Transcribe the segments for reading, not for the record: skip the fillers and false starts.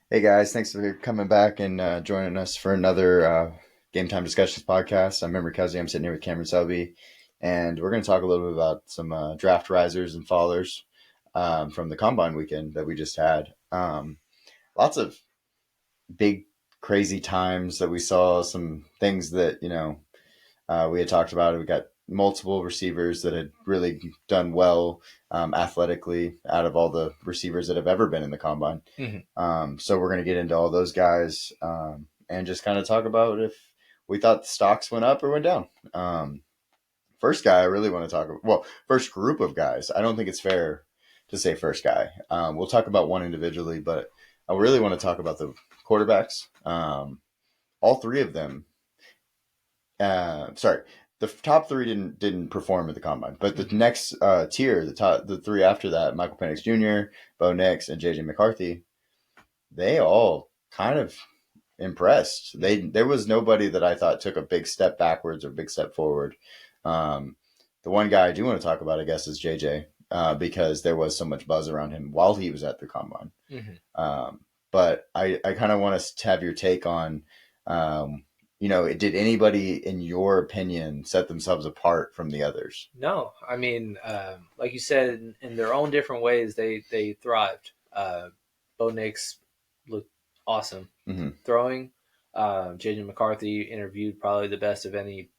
Hey guys, thanks for coming back and joining us for another Game Time Discussions podcast. I'm Member Kelsey. I'm sitting here with Cameron Selby, and we're going to talk a little bit about some draft risers and fallers from the Combine weekend that we just had. Lots of big, crazy times that we saw, some things that, we had talked about it. We got multiple receivers that had really done well athletically out of all the receivers that have ever been in the combine. So we're going to get into all those guys and just kind of talk about if we thought the stocks went up or went down. First guy I really want to talk about, well, first group of guys. I don't think it's fair to say first guy. We'll talk about one individually, but I really want to talk about the quarterbacks. All three of them sorry, the top three didn't perform at the combine, but the next tier, the three after that, Michael Penix Jr., Bo Nix, and JJ McCarthy, they all kind of impressed. There was nobody that I thought took a big step backwards or big step forward. Um, the one guy I do want to talk about, I guess, is JJ because there was so much buzz around him while he was at the combine. But I kind of want us to have your take on did anybody, in your opinion, set themselves apart from the others? No, I mean, like you said, in their own different ways, they thrived. Bo Nix looked awesome Mm-hmm. throwing. JJ McCarthy interviewed probably the best of any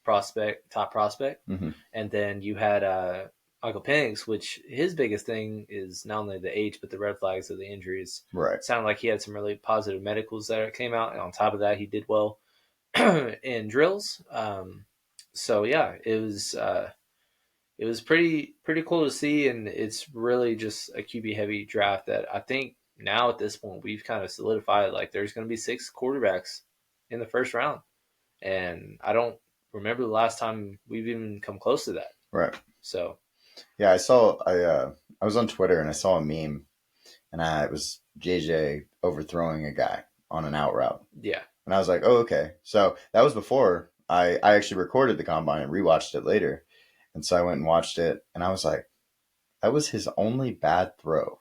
top prospect. Mm-hmm. And then you had Michael Penix, which his biggest thing is not only the age, but the red flags of the injuries. Right. It sounded like he had some really positive medicals that came out. And on top of that, he did well in drills. So yeah, it was pretty cool to see, and it's really just a QB heavy draft that I think now at this point we've kind of solidified. Like there's going to be 6 quarterbacks in the first round, and I don't remember the last time we've even come close to that. Right. So Yeah, I was on Twitter and I saw a meme, and it was JJ overthrowing a guy on an out route, yeah, and I was like, oh, okay. So that was before I actually recorded the combine and rewatched it later, and so I went and watched it, and I was like, that was his only bad throw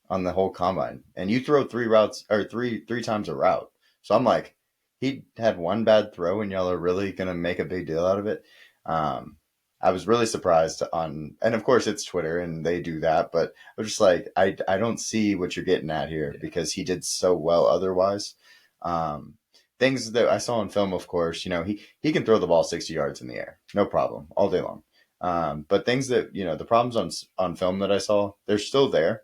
on the whole combine. And you throw three routes or three times a route. So I'm like, he had one bad throw and y'all are really gonna make a big deal out of it. Um, I was really surprised and of course it's Twitter and they do that, but I was just like, I don't see what you're getting at here because he did so well otherwise. Um, Things that I saw on film, of course, he can throw the ball 60 yards in the air, no problem, all day long. But things that the problems on film that I saw, they're still there.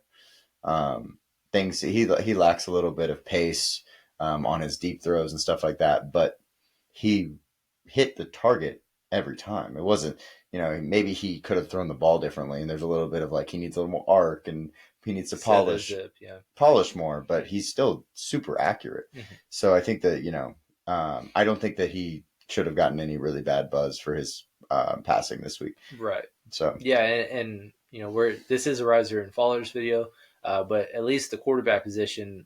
Um, Things he lacks a little bit of pace on his deep throws and stuff like that, but he hit the target every time. It wasn't, maybe he could have thrown the ball differently, and there's a little bit of like he needs a little more arc and he needs to set the zip, yeah, polish more, but he's still super accurate. Mm-hmm. So I think that I don't think that he should have gotten any really bad buzz for his passing this week. right. So Yeah, and this is a riser and fallers video. But at least the quarterback position,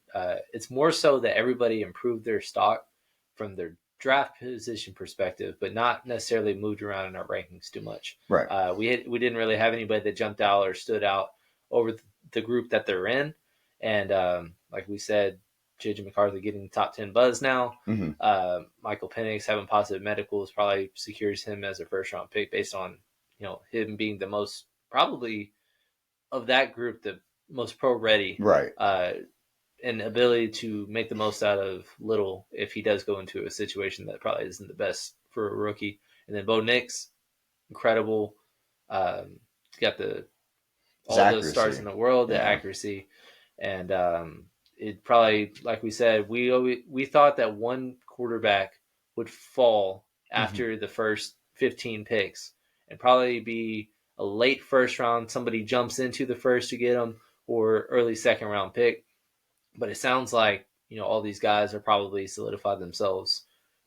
it's more so that everybody improved their stock from their draft position perspective, but not necessarily moved around in our rankings too much. right. We didn't really have anybody that jumped out or stood out over the group that they're in, and like we said, JJ McCarthy getting top 10 buzz now. Mm-hmm. Michael Penix having positive medicals probably secures him as a first round pick based on him being the most probably of that group the most pro ready, Right. And ability to make the most out of little if he does go into a situation that probably isn't the best for a rookie. And then Bo Nix, incredible. Got all the stars in the world, the accuracy, and it probably, like we said, we thought that one quarterback would fall after the first 15 picks and probably be a late first round. Somebody jumps into the first to get him, or early second round pick. But it sounds like all these guys are probably solidified themselves.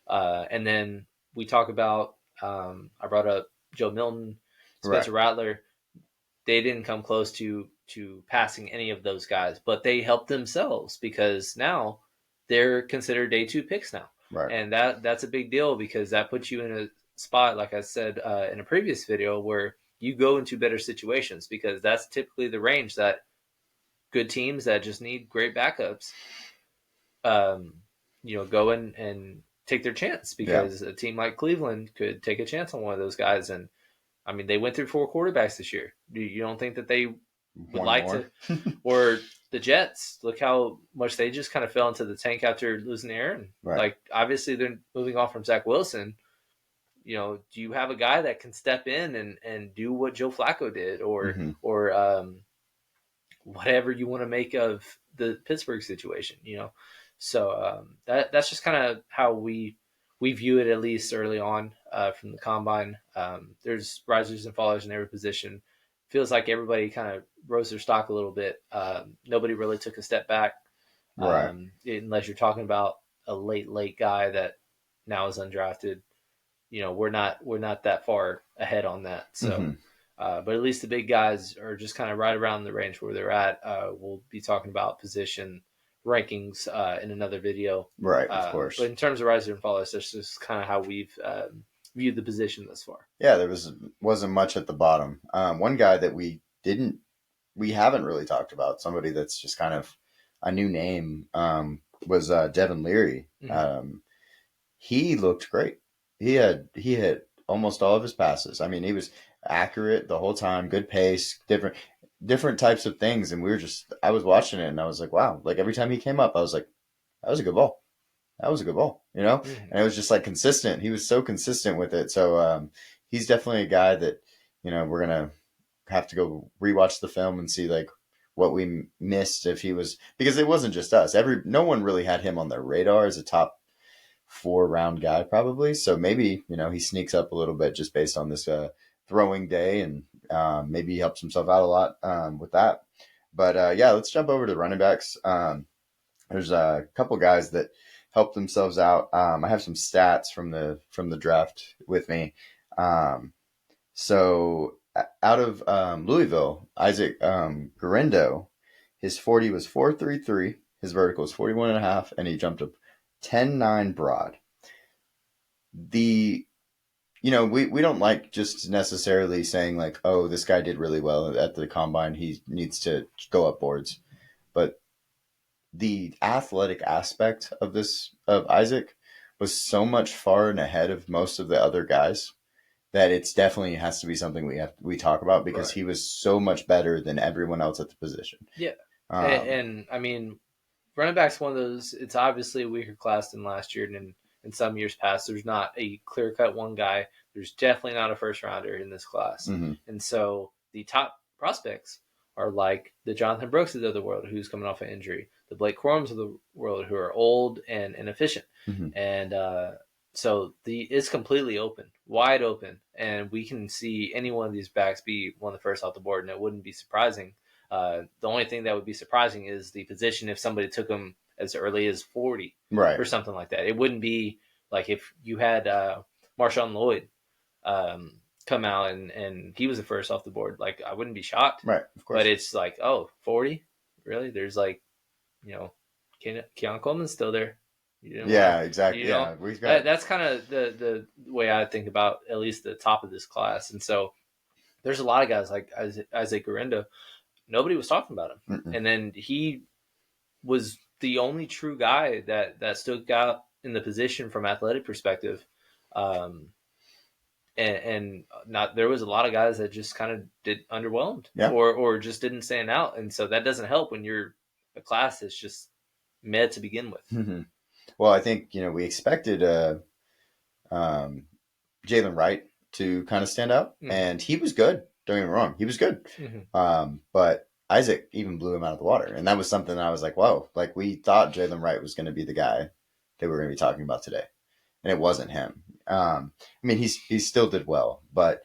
And then we talk about I brought up Joe Milton, Spencer Rattler. They didn't come close to passing any of those guys, but they helped themselves because now they're considered day 2 picks now. Right. And that's a big deal because that puts you in a spot, like I said in a previous video, where you go into better situations because that's typically the range that good teams that just need great backups, um, go in and take their chance, Yeah. because a team like Cleveland could take a chance on one of those guys. And I mean, they went through 4 quarterbacks this year. You don't think that they would One like more. to? Or the Jets, look how much they just kind of fell into the tank after losing Aaron. Right. Like, obviously, they're moving off from Zach Wilson. Do you have a guy that can step in and do what Joe Flacco did, or Mm-hmm. whatever you want to make of the Pittsburgh situation? So that's just kind of how we view it, at least early on, from the combine. There's risers and fallers in every position. Feels like everybody kind of rose their stock a little bit. Nobody really took a step back, Right. unless you're talking about a late guy that now is undrafted. We're not that far ahead on that. So, Mm-hmm. but at least the big guys are just kind of right around the range where they're at. We'll be talking about position rankings in another video. Right. Of course. But in terms of riser and fallers, that's just kind of how we've viewed the position thus far. Yeah, there wasn't much at the bottom. One guy that we haven't really talked about, somebody that's just kind of a new name, was Devin Leary. Mm-hmm. He looked great. He hit almost all of his passes. I mean, he was accurate the whole time, good pace, different types of things. And I was watching it and I was like, wow, like every time he came up, I was like, that was a good ball. That was a good ball, Mm-hmm. And it was just like consistent. He was so consistent with it. So, he's definitely a guy that, we're going to have to go rewatch the film and see like what we missed if he was, because it wasn't just us. No one really had him on their radar as a top 4 round guy probably. So maybe, he sneaks up a little bit just based on this throwing day, and maybe he helps himself out a lot with that. But yeah, let's jump over to running backs. There's a couple guys that helped themselves out. I have some stats from the draft with me. So out of Louisville, Isaac Guerendo, his 40 was 4.33. His vertical is 41.5, and he jumped up 10.9 broad. We don't like just necessarily saying like, oh, this guy did really well at the combine, he needs to go up boards. But the athletic aspect of Isaac was so much far and ahead of most of the other guys that it's definitely has to be something we talk about, because Right. he was so much better than everyone else at the position. Yeah. Um, And I mean, running back's one of those. It's obviously a weaker class than last year, and in some years past, there's not a clear cut one guy. There's definitely not a first rounder in this class, mhm. and so the top prospects are like the Jonathan Brookses of the world, who's coming off an injury, the Blake Corums of the world, who are old and inefficient, Mhm. and so it's completely open, wide open, and we can see any one of these backs be one of the first off the board, and it wouldn't be surprising. The only thing that would be surprising is the position if somebody took him as early as 40 Right. or something like that. It wouldn't be like if you had Marshawn Lloyd come out and he was the first off the board. Like, I wouldn't be shocked. Right. Of course. But it's like, oh, 40? Really? There's like, Keon Coleman's still there. Yeah, exactly. Yeah, we've got. That's kind of the way I think about at least the top of this class. And so there's a lot of guys like Isaac Guerendo. Nobody was talking about him. Mm-mm. And then he was the only true guy that stood out in the position from athletic perspective. And not, there was a lot of guys that just kind of did underwhelmed, Yeah. or just didn't stand out. And so that doesn't help when you're a class that's just mid to begin with. Mm-hmm. Well, I think, we expected Jalen Wright to kind of stand out, and he was good. Don't get me wrong, he was good. But Isaac even blew him out of the water, and that was something that I was like, whoa! Like, we thought Jalen Wright was going to be the guy that we're going to be talking about today, and it wasn't him. I mean, he still did well, but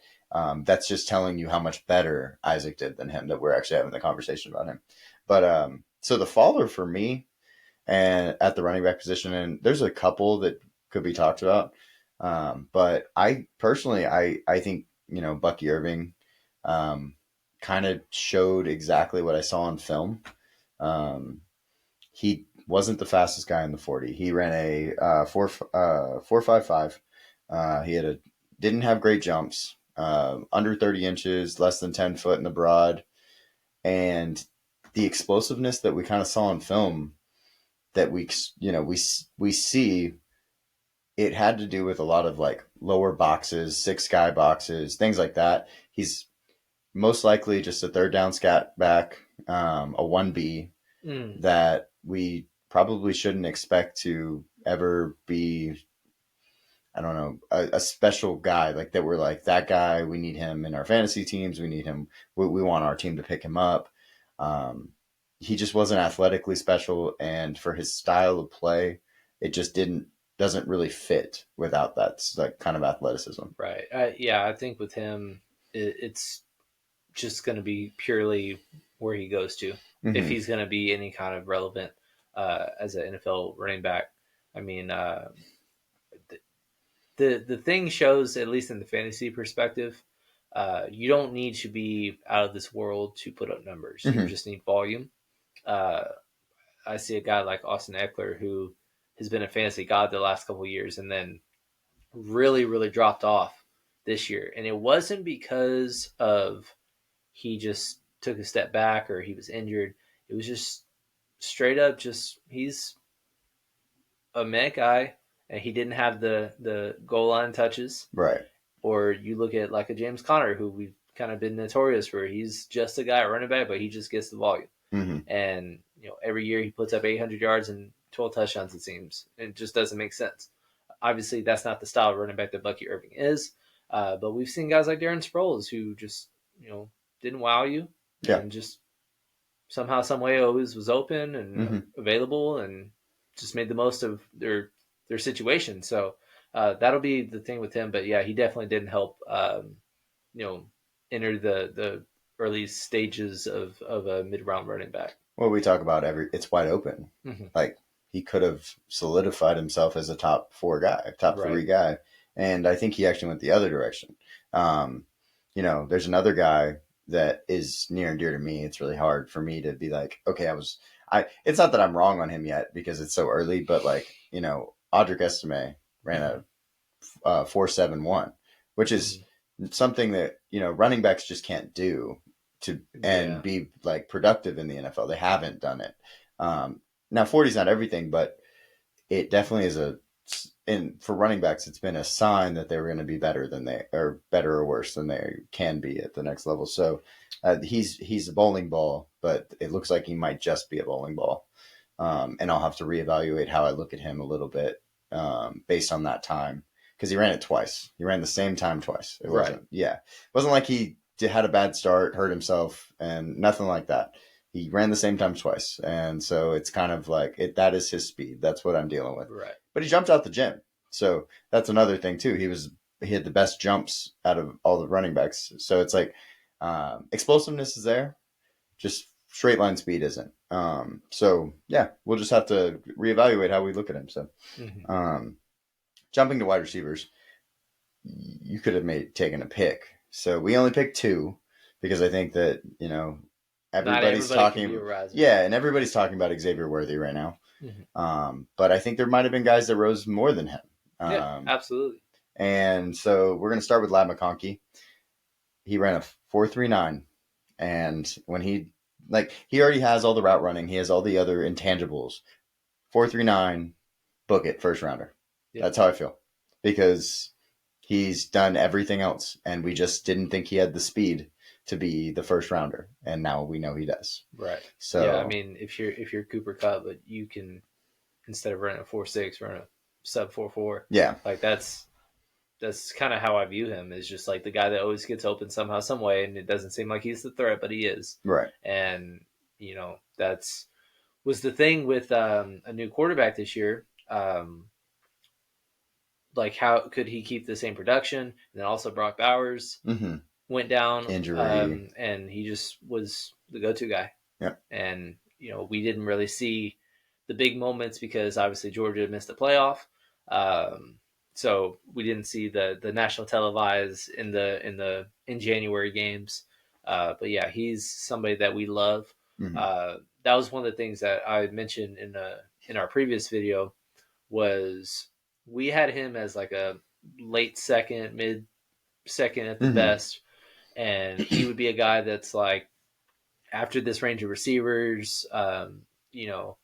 that's just telling you how much better Isaac did than him, that we're actually having the conversation about him. But so the faller for me, and at the running back position, and there's a couple that could be talked about. But I personally, I think, Bucky Irving kind of showed exactly what I saw on film. He wasn't the fastest guy in the 40. He ran a 4.55. He didn't have great jumps, under 30 inches, less than 10 foot in the broad, and the explosiveness that we kind of saw in film that we see, it had to do with a lot of like lower boxes, six guy boxes, things like that. He's most likely just a third down scat back, a 1B Mm, that we probably shouldn't expect to ever be, I don't know, a special guy like that. We're like, that guy, we need him in our fantasy teams. We need him. We want our team to pick him up. Um, he just wasn't athletically special. And for his style of play, it just doesn't really fit without that like kind of athleticism. right. Yeah, I think with him, it's just going to be purely where he goes to. If Mm-hmm. he's going to be any kind of relevant as an NFL running back. I mean, the thing shows, at least in the fantasy perspective, you don't need to be out of this world to put up numbers. You Mm-hmm. just need volume. Uh, I see a guy like Austin Eckler who has been a fantasy god the last couple of years, and then really, really dropped off this year. And it wasn't because of he just took a step back or he was injured. It was just straight up just he's a meh guy and he didn't have the goal line touches. Right. Or you look at like a James Conner who we've kind of been notorious for. He's just a guy running back, but he just gets the volume. Mm-hmm. And every year he puts up 800 yards and 12 touchdowns. It seems it just doesn't make sense. Obviously, that's not the style of running back that Bucky Irving is. But we've seen guys like Darren Sproles who just didn't wow you Yeah. and just somehow, some way, always was open and Mm-hmm. available and just made the most of their situation. So that'll be the thing with him. But yeah, he definitely didn't help. You know, enter the early stages of a mid round running back. Well, we talk about it's wide open. Mm-hmm. Like he could have solidified himself as a top four guy, top Right. three guy. And I think he actually went the other direction. Um, there's another guy that is near and dear to me. It's really hard for me to be like, okay, it's not that I'm wrong on him yet because it's so early, but like, Audric Estime ran a 4.71, which is something that, running backs just can't do and be like productive in the NFL. They haven't done it. Now 40 is not everything, but it definitely is for running backs, it's been a sign that they were going to be better or worse than they can be at the next level. So he's a bowling ball, but it looks like he might just be a bowling ball. And I'll have to reevaluate how I look at him a little bit based on that time because he ran it twice. He ran the same time twice. It wasn't like he had a bad start, hurt himself, and nothing like that. He ran the same time twice, and so it's kind of like that is his speed. That's what I'm dealing with. Right. But he jumped out the gym, so that's another thing too. He had the best jumps out of all the running backs. So it's like explosiveness is there, just straight line speed isn't. So yeah, we'll just have to reevaluate how we look at him. So jumping to wide receivers, you could have taken a pick. So we only picked two because I think that everybody's talking. Yeah, and everybody's talking about Xavier Worthy right now. Mm-hmm. But I think there might have been guys that rose more than him. Yeah, absolutely. And so we're going to start with Lad McConkey. He ran a 4.39, and when he already has all the route running, he has all the other intangibles. 4.39, book it, first rounder. Yep. That's how I feel because he's done everything else, and we just didn't think he had the speed to be the first rounder, and now we know he does. Right. So yeah, I mean, if you're Cooper Kupp, but you can, instead of running a 4.6, run a sub 4.4. Yeah, like that's kind of how I view him. Is just like the guy that always gets open somehow, some way, and it doesn't seem like he's the threat, but he is. Right. And that's was the thing with a new quarterback this year. Like, how could he keep the same production? And then also Brock Bowers went down, injury, and he just was the go-to guy. Yeah. And we didn't really see the big moments because obviously Georgia missed the playoff. So we didn't see the national televised in January games. But yeah, he's somebody that we love. That was one of the things that I mentioned in our previous video was we had him as like a late second, mid second at the best, and he would be a guy that's like after this range of receivers, you know,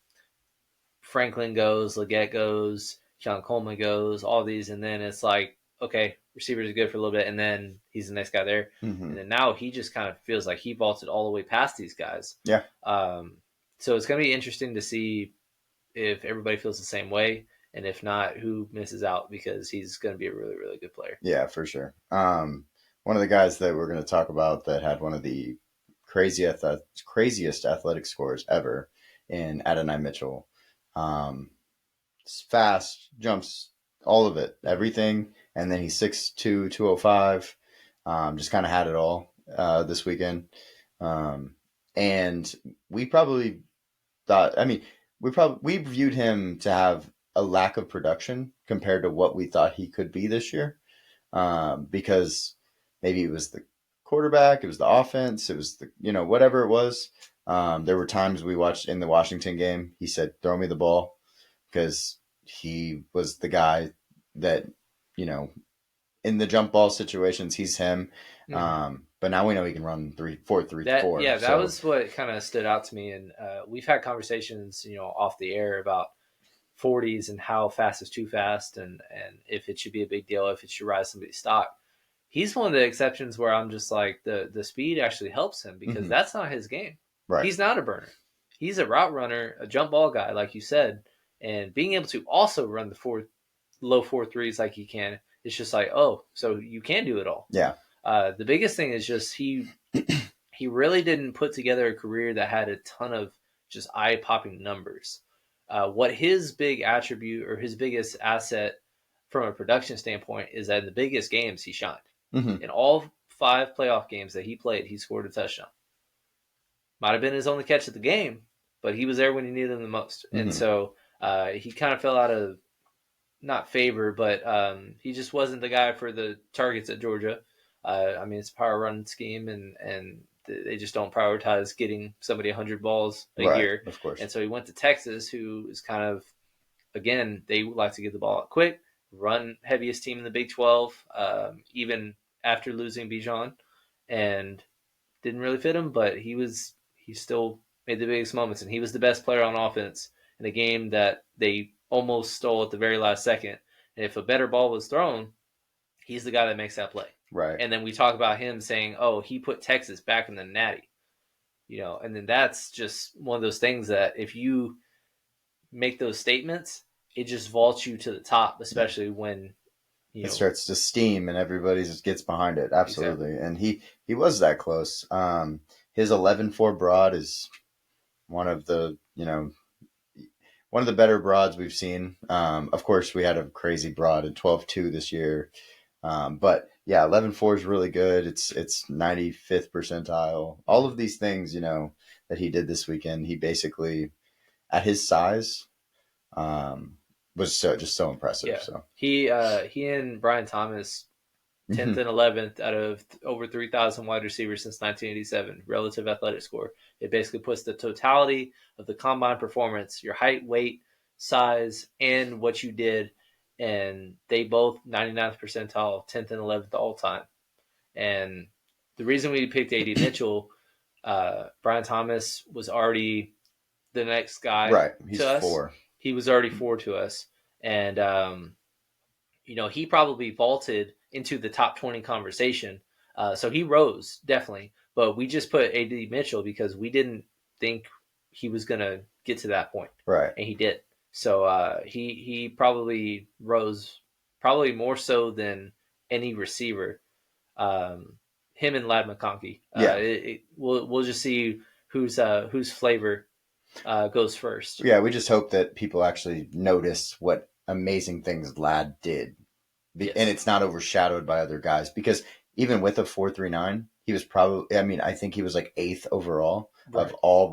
Franklin goes, Leggett goes, John Coleman goes, all these, and then it's like, okay, receivers are good for a little bit, and then he's the next guy there, and then now he just kind of feels like he vaulted all the way past these guys. Yeah. So it's going to be interesting to see if everybody feels the same way, and if not, who misses out, because he's going to be a really, really good player. Yeah, for sure. One of the guys that we're going to talk about that had one of the craziest athletic scores ever in Adonai Mitchell. Fast, jumps, all of it, everything. And then he's 6'2", 205. Just kind of had it all this weekend. And we probably thought, we viewed him to have a lack of production compared to what we thought he could be this year. Because maybe it was the quarterback, it was the offense, it was whatever it was. There were times we watched in the Washington game, he said, "Throw me the ball," because he was the guy that, in the jump ball situations, he's him. Mm-hmm. But now we know he can run 3-4-3-4. Yeah, that was what kind of stood out to me. And we've had conversations, off the air about 40s and how fast is too fast, and if it should be a big deal, if it should rise somebody's stock. He's one of the exceptions where I'm just like, the speed actually helps him, because mm-hmm. that's not his game. Right. He's not a burner. He's a route runner, a jump ball guy, like you said, and being able to also run the low 4.3s like he can, it's just like, oh, so you can do it all. Yeah. The biggest thing is just he really didn't put together a career that had a ton of just eye-popping numbers. What his big attribute or his biggest asset from a production standpoint is that in the biggest games he shined. Mm-hmm. In all 5 playoff games that he played, he scored a touchdown. Might have been his only catch of the game, but he was there when he needed him the most. Mm-hmm. And so he kind of fell out of, not favor, but he just wasn't the guy for the targets at Georgia. It's a power run scheme, and they just don't prioritize getting somebody 100 balls a year. Of course. And so he went to Texas, who is kind of, again, they like to get the ball out quick, run heaviest team in the Big 12, even after losing Bijan, and didn't really fit him, but he still made the biggest moments, and he was the best player on offense in a game that they almost stole at the very last second. And if a better ball was thrown, he's the guy that makes that play. Right. And then we talk about him saying, oh, he put Texas back in the natty. And then that's just one of those things that if you make those statements, it just vaults you to the top, especially when it starts to steam and everybody just gets behind it. Absolutely. Exactly. And he was that close. His 11.4 broad is one of the better broads we've seen. Of course, we had a crazy broad at 12.2 this year. But yeah, 11.4 is really good. It's 95th percentile. All of these things, that he did this weekend, he basically, at his size, was so impressive. Yeah. So he and Brian Thomas, 10th and 11th out of over 3,000 wide receivers since 1987, relative athletic score. It basically puts the totality of the combine performance, your height, weight, size, and what you did, and they both 99th percentile, 10th and 11th all time. And the reason we picked A.D. Mitchell, Brian Thomas was already the next guy. Right, he's to us. 4. He was already 4 to us, and he probably vaulted into the top 20 conversation. So he rose, definitely. But we just put A.D. Mitchell because we didn't think he was going to get to that point. Right. And he did. So he probably rose, probably more so than any receiver. Him and Lad McConkey. We'll just see whose flavor goes first. Yeah, we just hope that people actually notice what amazing things Lad did. Yes. And it's not overshadowed by other guys, because even with a 4.39, he was probably, I think he was like 8th overall of all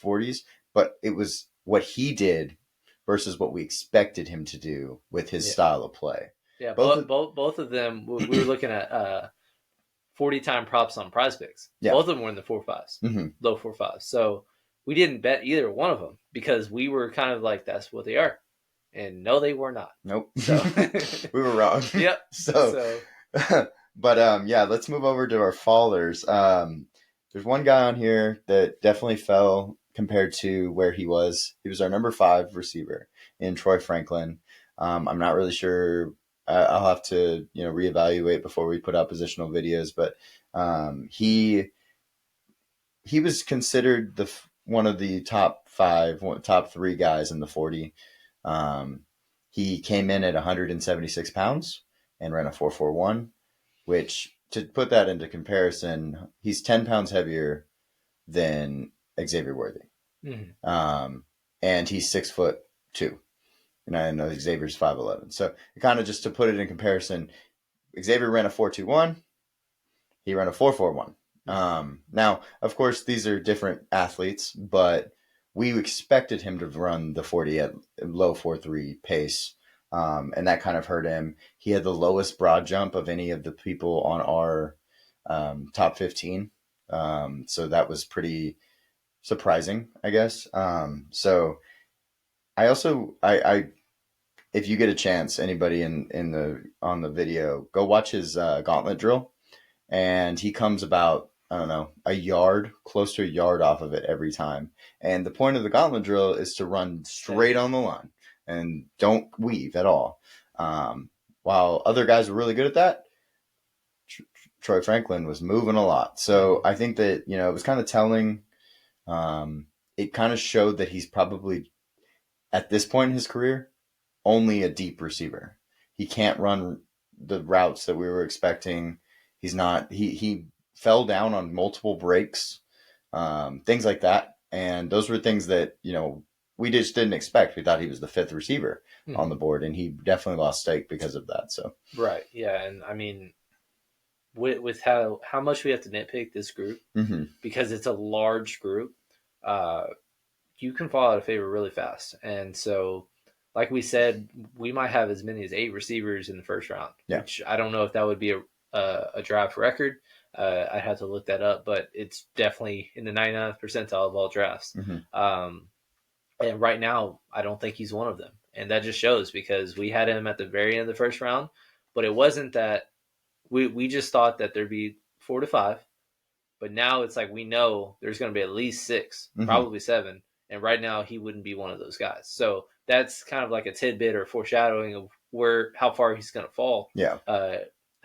40s, but it was what he did versus what we expected him to do with his style of play. Yeah, both of them, we were looking at 40-time props on Prize Picks. Yeah. Both of them were in the 4.5s, low 4.5s. So we didn't bet either one of them because we were kind of like, that's what they are. And no, they were not. Nope. So we were wrong. Yep. But let's move over to our fallers. there's one guy on here that definitely fell compared to where he was. He was our number 5 receiver in Troy Franklin. I'm not really sure. I'll have to reevaluate before we put out positional videos, but he was considered one of the top 3 guys in the 40. He came in at 176 pounds and ran a 4.41, which, to put that into comparison, he's 10 pounds heavier than Xavier Worthy. And he's 6'2". And I know Xavier's 5'11". So kind of just to put it in comparison, Xavier ran a 4.21. He ran a 4.41. Now, of course, these are different athletes, but we expected him to run the 40 at low 4.3 pace. And that kind of hurt him. He had the lowest broad jump of any of the people on our top 15. So that was pretty surprising, I guess. So I also, if you get a chance, anybody on the video, go watch his gauntlet drill. And he comes about, I don't know, close to a yard off of it every time. And the point of the gauntlet drill is to run straight on the line and don't weave at all. While other guys were really good at that, Troy Franklin was moving a lot. So I think that, it was kind of telling. It kind of showed that he's probably, at this point in his career, only a deep receiver. He can't run the routes that we were expecting. He's not. He fell down on multiple breaks, things like that, and those were things that we just didn't expect. We thought he was the 5th receiver on the board, and he definitely lost stake because of that. So right, yeah, and I mean, with how much we have to nitpick this group because it's a large group, you can fall out of favor really fast, and so. Like we said, we might have as many as 8 receivers in the first round. Yeah. Which I don't know if that would be a draft record. I'd have to look that up, but it's definitely in the 99th percentile of all drafts. And right now, I don't think he's one of them. And that just shows because we had him at the very end of the first round, but it wasn't that we just thought that there'd be 4 to 5. But now it's like we know there's going to be at least 6, probably 7. And right now, he wouldn't be one of those guys. So that's kind of like a tidbit or foreshadowing of how far he's going to fall. Yeah.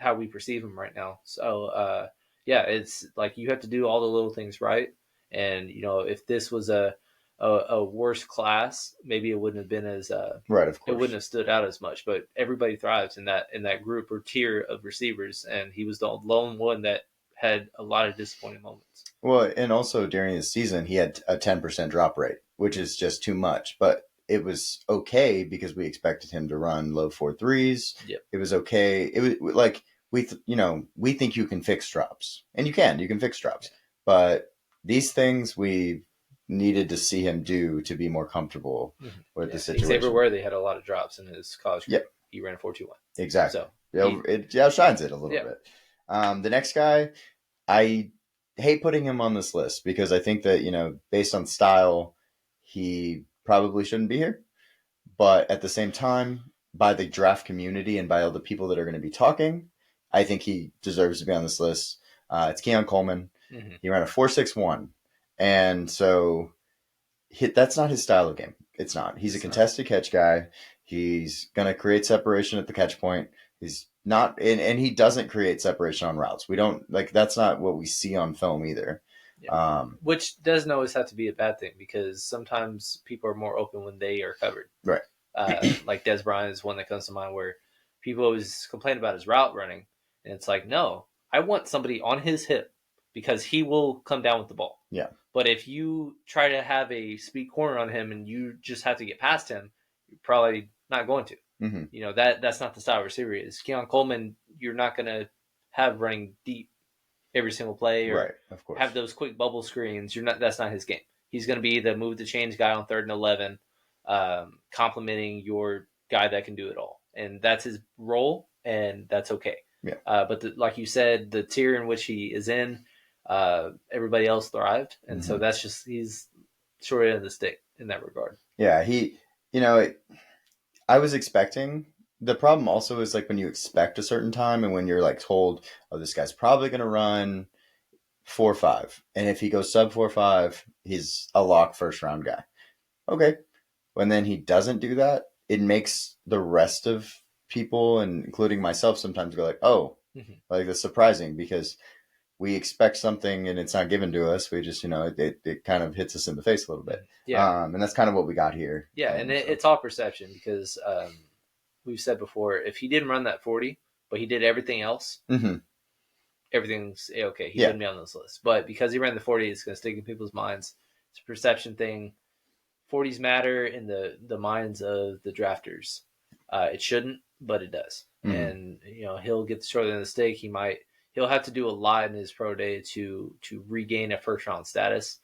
How we perceive him right now. So yeah, it's like you have to do all the little things right. And if this was a worse class, maybe it wouldn't have been as right. Of course, it wouldn't have stood out as much. But everybody thrives in that group or tier of receivers, and he was the lone one that had a lot of disappointing moments. Well, and also during his season, he had a 10% drop rate, which is just too much. But it was okay because we expected him to run low 4.3s. Yep. It was okay. It was like we think you can fix drops, and you can fix drops. Yeah. But these things we needed to see him do to be more comfortable with the situation. Xavier Worthy had a lot of drops in his college career. Yep. He ran 4.21. Exactly. So it outshines it a little bit. The next guy, I hate putting him on this list because I think that, based on style, he probably shouldn't be here. But at the same time, by the draft community and by all the people that are going to be talking, I think he deserves to be on this list. It's Keon Coleman. He ran a 4.61. And so that's not his style of game. It's not. He's a contested catch guy. He's going to create separation at the catch point. He's not, and he doesn't create separation on routes. We don't that's not what we see on film either. Yeah. Which doesn't always have to be a bad thing because sometimes people are more open when they are covered. Right. Like Des Bryant is one that comes to mind where people always complain about his route running. And it's like, no, I want somebody on his hip because he will come down with the ball. Yeah. But if you try to have a speed corner on him and you just have to get past him, you're probably not going to. That's not the style receiver is. Keon Coleman, you're not going to have running deep every single play or right, of course. Have those quick bubble screens. That's not his game. He's going to be the move the chains guy on 3rd and 11, complementing your guy that can do it all. And that's his role, and that's okay. Yeah. But like you said, the tier in which he is in, everybody else thrived. And so that's just, he's short end of the stick in that regard. Yeah, I was expecting. The problem also is when you expect a certain time and when you're told, oh, this guy's probably going to run, 4.5, and if he goes sub 4.5, he's a lock first round guy. Okay, when then he doesn't do that, it makes the rest of people, and including myself, sometimes go like, oh, Mm-hmm. like that's surprising because we expect something and it's not given to us. We just, it kind of hits us in the face a little bit. Yeah. And that's kind of what we got here. Yeah, and it's all perception because we've said before, if he didn't run that 40, but he did everything else, mm-hmm. everything's okay. He Yeah. wouldn't be on this list. But because he ran the 40, it's going to stick in people's minds. It's a perception thing. 40s matter in the minds of the drafters. It shouldn't, but it does. Mm-hmm. And he'll get the short end of the stick. He'll have to do a lot in his pro day to regain a first round status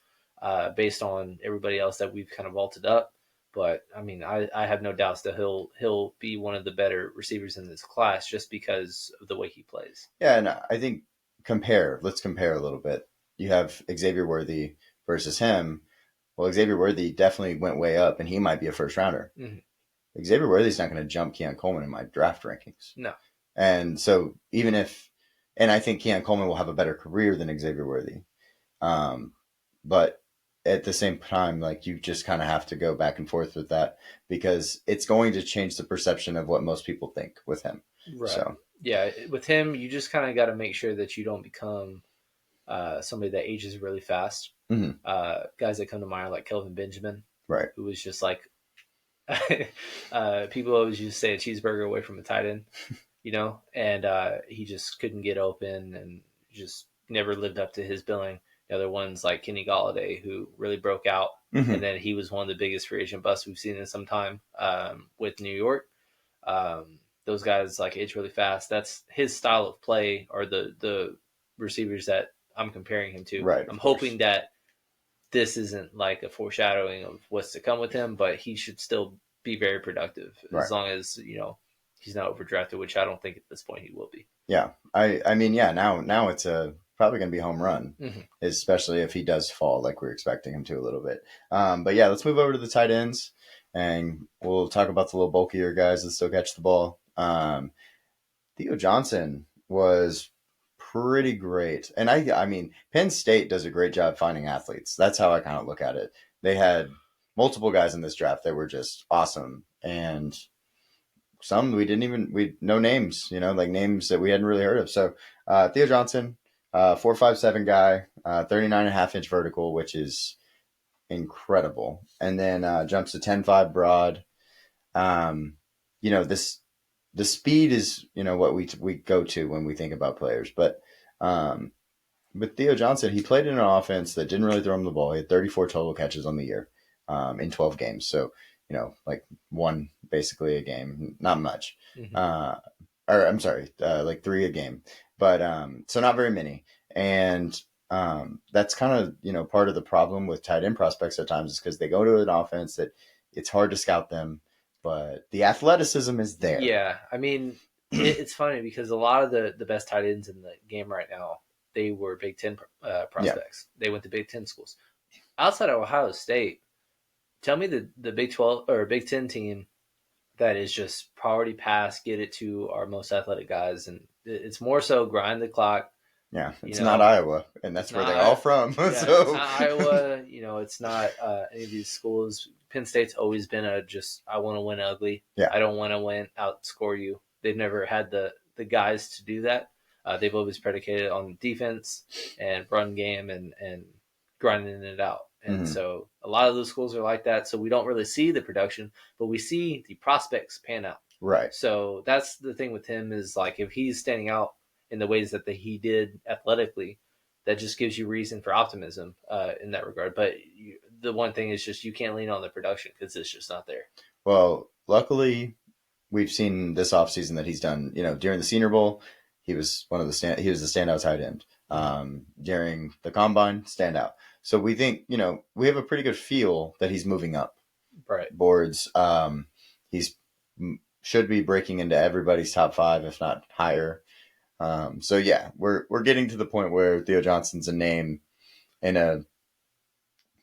based on everybody else that we've kind of vaulted up. But I mean, I have no doubts that he'll be one of the better receivers in this class just because of the way he plays. Yeah, and I think let's compare a little bit. You have Xavier Worthy versus him. Well, Xavier Worthy definitely went way up, and he might be a first rounder. Mm-hmm. Xavier Worthy's not going to jump Keon Coleman in my draft rankings. No. And so and I think Keon Coleman will have a better career than Xavier Worthy. But at the same time, like you just kind of have to go back and forth with that because it's going to change the perception of what most people think with him. Right. So yeah, with him, you just kind of got to make sure that you don't become somebody that ages really fast. Mm-hmm. Guys that come to mind like Kelvin Benjamin, right? Who was just like people always used to say a cheeseburger away from a tight end, and he just couldn't get open and just never lived up to his billing. The other ones like Kenny Galladay, who really broke out, mm-hmm. and then he was one of the biggest free agent busts we've seen in some time with New York. Those guys like age really fast. That's his style of play, or the receivers that I'm comparing him to. Right. I'm hoping that this isn't like a foreshadowing of what's to come with him, but he should still be very productive as long as he's not overdrafted, which I don't think at this point he will be. Yeah, I mean, yeah. Now it's probably going to be home run, mm-hmm. especially if he does fall like we're expecting him to a little bit. But yeah, let's move over to the tight ends, and we'll talk about the little bulkier guys that still catch the ball. Theo Johnson was pretty great, and I mean, Penn State does a great job finding athletes. That's how I kind of look at it. They had multiple guys in this draft that were just awesome, and some we no names, like names that we hadn't really heard of. So Theo Johnson, 4.57 guy, 39.5-inch vertical, which is incredible. And then jumps to 10.5 broad. The speed is, what we go to when we think about players. But with Theo Johnson, he played in an offense that didn't really throw him the ball. He had 34 total catches on the year in 12 games. So, like one basically a game, not much. Mm-hmm. Or I'm sorry, like 3 a game. But so not very many. And that's kind of, part of the problem with tight end prospects at times is because they go to an offense that it's hard to scout them, but the athleticism is there. Yeah. I mean, it's funny because a lot of the best tight ends in the game right now, they were Big Ten prospects. Yeah. They went to Big Ten schools. Outside of Ohio State, tell me the Big 12 or Big Ten team that is just priority pass, get it to our most athletic guys. And it's more so grind the clock. Yeah, it's not Iowa, and that's where they're all from. Yeah, so. It's not Iowa. It's not any of these schools. Penn State's always been I want to win ugly. Yeah. I don't want to outscore you. They've never had the guys to do that. They've always predicated on defense and run game and grinding it out. And so a lot of those schools are like that. So we don't really see the production, but we see the prospects pan out. Right. So that's the thing with him is like if he's standing out in the ways that he did athletically, that just gives you reason for optimism in that regard. But the one thing is just you can't lean on the production because it's just not there. Well, luckily, we've seen this offseason that he's done. During the Senior Bowl, he was he was the standout tight end. During the Combine, standout. So we think we have a pretty good feel that he's moving up. Right. Boards. He's should be breaking into everybody's top 5, if not higher. So yeah, we're getting to the point where Theo Johnson's a name in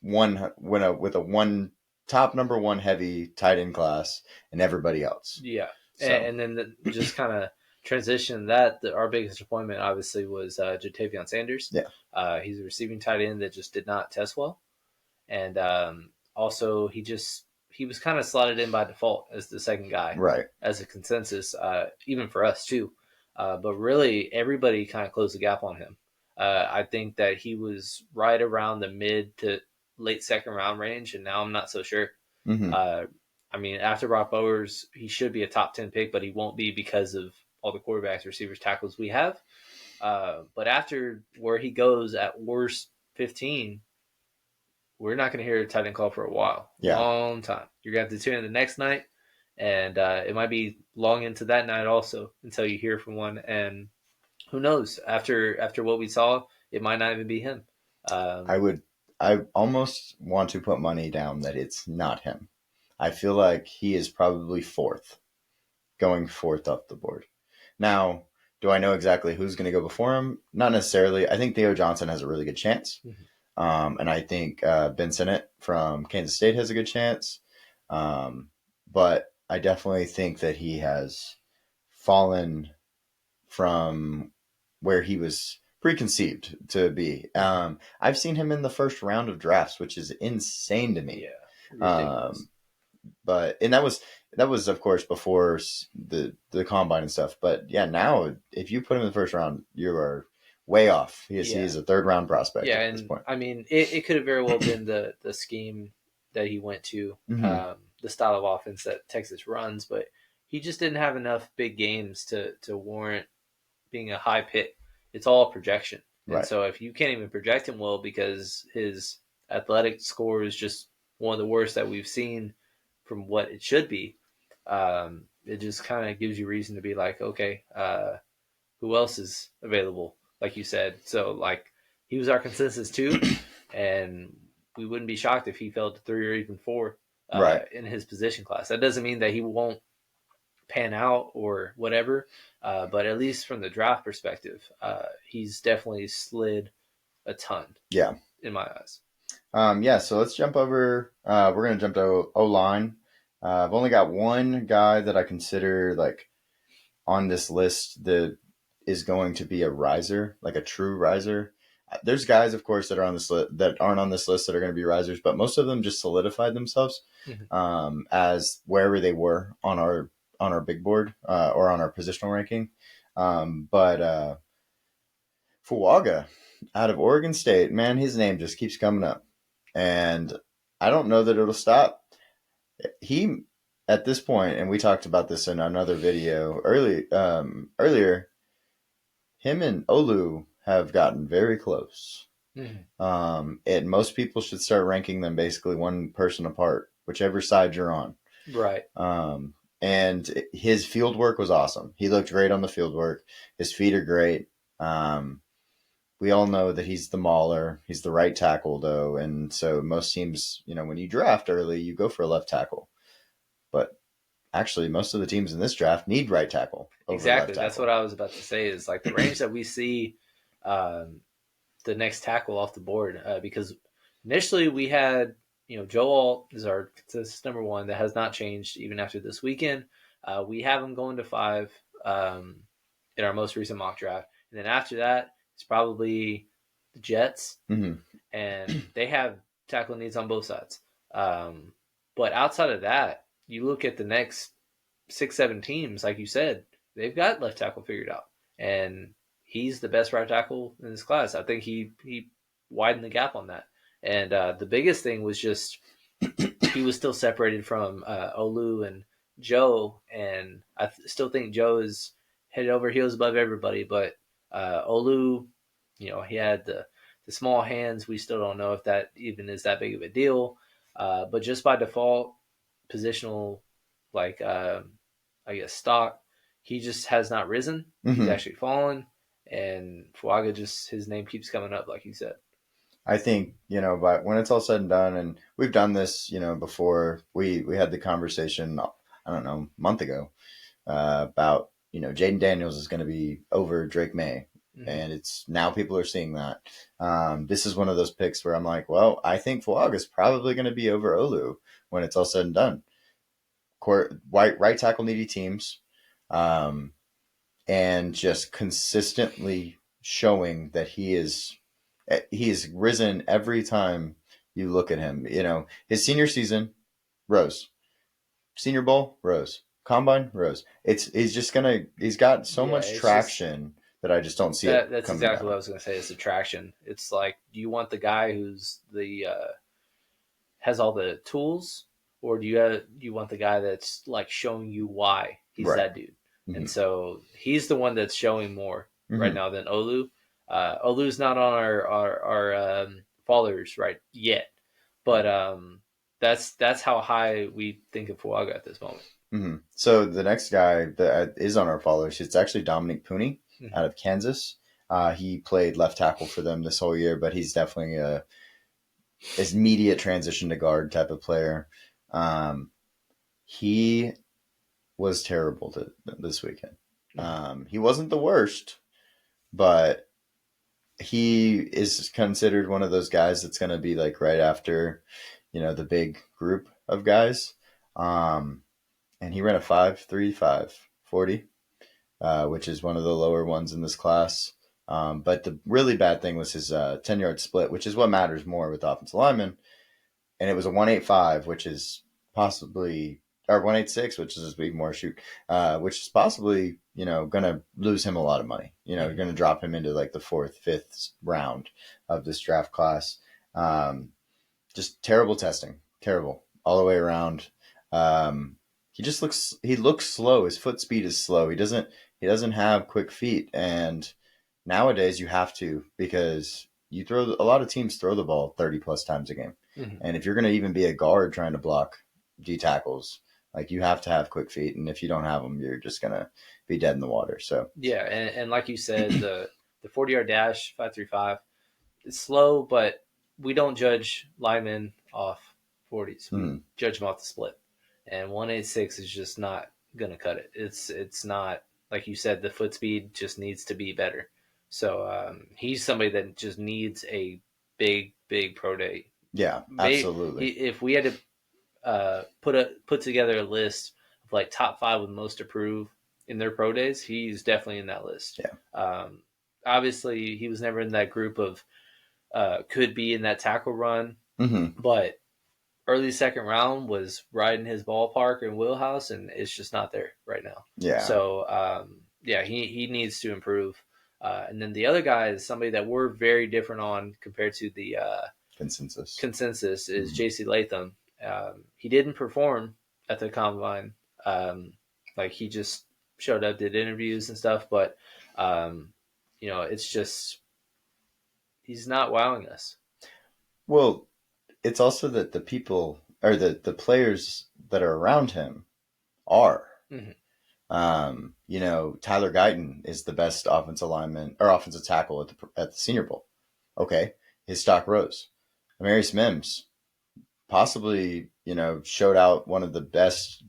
with a top number 1 heavy tight end class and everybody else. Yeah. So. And then just kind of transition our biggest disappointment obviously was Jatavion Sanders. Yeah. He's a receiving tight end that just did not test well, and also he was kind of slotted in by default as the second guy, Right. as a consensus, even for us too. But really, everybody kind of closed the gap on him. I think that he was right around the mid to late second round range, and now I'm not so sure. Mm-hmm. I mean, after Brock Bowers, he should be a top 10 pick, but he won't be because of all the quarterbacks, receivers, tackles we have. But after where he goes at worst 15, we're not going to hear a tight end call for a while. Yeah. Long time. You're going to have to tune in the next night, and it might be long into that night also until you hear from one. And who knows? After what we saw, it might not even be him. I almost want to put money down that it's not him. I feel like he is probably going fourth up the board. Now, do I know exactly who's going to go before him? Not necessarily. I think Theo Johnson has a really good chance. Mm-hmm. And I think Ben Sinnott from Kansas State has a good chance. But I definitely think that he has fallen from where he was preconceived to be. I've seen him in the first round of drafts, which is insane to me. Yeah, ridiculous. But that was of course before the combine and stuff. But yeah, now if you put him in the first round, you are way off. He's a third round prospect at this point. I mean, it could have very well been the scheme that he went to, Mm-hmm. the style of offense that Texas runs, but he just didn't have enough big games to warrant being a high pick. It's all projection. And Right. so if you can't even project him well because his athletic score is just one of the worst that we've seen from what it should be, it just kind of gives you reason to be like, okay, who else is available? Like you said. So like he was our consensus too, and we wouldn't be shocked if he fell to 3 or even 4 Right. in his position class. That doesn't mean that he won't pan out or whatever, but at least from the draft perspective, he's definitely slid a ton. Yeah. In my eyes. Yeah. So let's jump over. We're gonna jump to O line. I've only got one guy that I consider like on this list that is going to be a riser, like a true riser. There's guys, of course, that are on this that aren't on this list that are going to be risers, but most of them just solidified themselves as wherever they were on our big board or on our positional ranking. But Fuaga out of Oregon State, man, his name just keeps coming up, and I don't know that it'll stop. He at this point, and we talked about this in another video earlier. Him and Olu have gotten very close. And most people should start ranking them basically one person apart, whichever side you're on. Right. And his field work was awesome. He looked great on the field work. His feet are great. We all know that he's the mauler. He's the right tackle, though. And so most teams, when you draft early, you go for a left tackle. But actually, most of the teams in this draft need right tackle. Exactly. Left tackle. That's what I was about to say is like the range that we see the next tackle off the board. Because initially we had, Joe Alt is our consensus number 1. That has not changed even after this weekend. We have him going to 5 in our most recent mock draft. And then after that, it's probably the Jets. Mm-hmm. And they have tackle needs on both sides. But outside of that, you look at the next 6-7 teams, like you said, they've got left tackle figured out, and he's the best right tackle in this class. I think he widened the gap on that, and the biggest thing was just he was still separated from Olu and Joe, and I still think Joe is head over heels above everybody, but Olu, he had the small hands. We still don't know if that even is that big of a deal, but just by default, positional, like I guess stock, he just has not risen. Mm-hmm. He's actually fallen, and Fuaga his name keeps coming up, like you said. I think, but when it's all said and done, and we've done this, before, we had the conversation, I don't know, a month ago, about, Jaden Daniels is going to be over Drake May. Mm-hmm. And it's now people are seeing that. This is one of those picks where I'm like, well, I think Fuaga is probably going to be over Olu when it's all said and done. Right tackle needy teams. and just consistently showing that he's risen every time you look at him. His senior season, rose. Senior Bowl, rose. Combine, rose. He's got so Yeah, much it's just traction that I just don't see it that's coming exactly what I down. was going to say. It's attraction. It's like, do you want the guy who's the has all the tools, or do you want the guy that's like showing you why he's Right. that dude? Mm-hmm. And so he's the one that's showing more right Mm-hmm. now than Olu. Olu's not on our followers right yet, but that's how high we think of Fuaga at this moment. Mm-hmm. So the next guy that is on our followers, it's actually Dominick Puni Mm-hmm. out of Kansas. He played left tackle for them this whole year, but he's definitely a immediate transition to guard type of player. Um, he was terrible this weekend. Mm-hmm. He wasn't the worst, but he is considered one of those guys that's going to be like right after, the big group of guys. Um, and he ran a 5.35 40, which is one of the lower ones in this class. But the really bad thing was his 10-yard split, which is what matters more with offensive linemen. And it was a 185, which is possibly, or 186, which is even more shoot, which is possibly, going to lose him a lot of money. Mm-hmm. Going to drop him into like the fourth, fifth round of this draft class. Just terrible testing, terrible all the way around. Um, he looks slow. His foot speed is slow. He doesn't have quick feet, and nowadays you have to, because a lot of teams throw the ball 30 plus times a game. Mm-hmm. And if you're going to even be a guard trying to block D tackles, like you have to have quick feet. And if you don't have them, you're just going to be dead in the water. So, Yeah, and like you said, the 40-yard dash 5.35, it's slow, but we don't judge linemen off 40s. We hmm. judge them off the split, and 186 is just not gonna cut it. It's not, like you said, the foot speed just needs to be better. So he's somebody that just needs a big pro day. Yeah, Maybe absolutely. if we had to put together a list of like top 5 with most to prove in their pro days, he's definitely in that list. Yeah. Obviously, he was never in that group of could be in that tackle run, Hmm. but early second round was right in his ballpark and wheelhouse, and it's just not there right now. Yeah. So yeah, he needs to improve. And then the other guy is somebody that we're very different on compared to the Consensus. consensus is Mhm. J.C. Latham. He didn't perform at the combine. Like he just showed up, did interviews and stuff, but it's just he's not wowing us. Well, it's also that the people or the players that are around him are. Mm-hmm. Tyler Guyton is the best offensive lineman or offensive tackle at the Senior Bowl. Okay, his stock rose. Amarius Mims possibly, showed out one of the best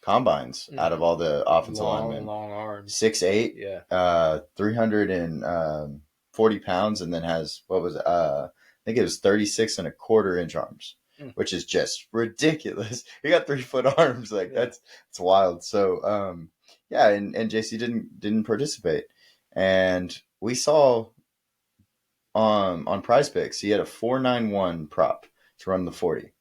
combines out of Mm-hmm. all the offensive Long, linemen. long arms. 6'8", Yeah. 340 pounds, and then has what was I think it was 36.25 inch arms, Mm. which is just ridiculous. He got 3 foot arms, like Yeah. that's wild. So yeah, and JC didn't participate, and we saw on Prize Picks he had a 491 prop to run the 40.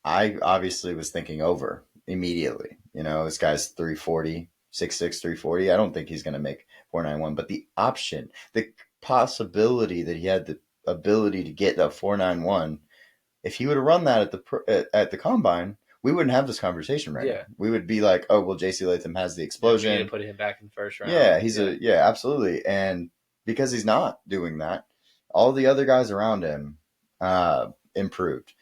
I obviously was thinking over immediately. This guy's 340, 6'6", 340. I don't think he's going to make 491. But the option, the possibility that he had the ability to get a 491, if he would have run that at the combine, we wouldn't have this conversation right Yeah. now. We would be like, oh, well, J.C. Latham has the Yeah, we explosion. need to put him back in the first round. Yeah, yeah, absolutely. And because he's not doing that, all the other guys around him improved.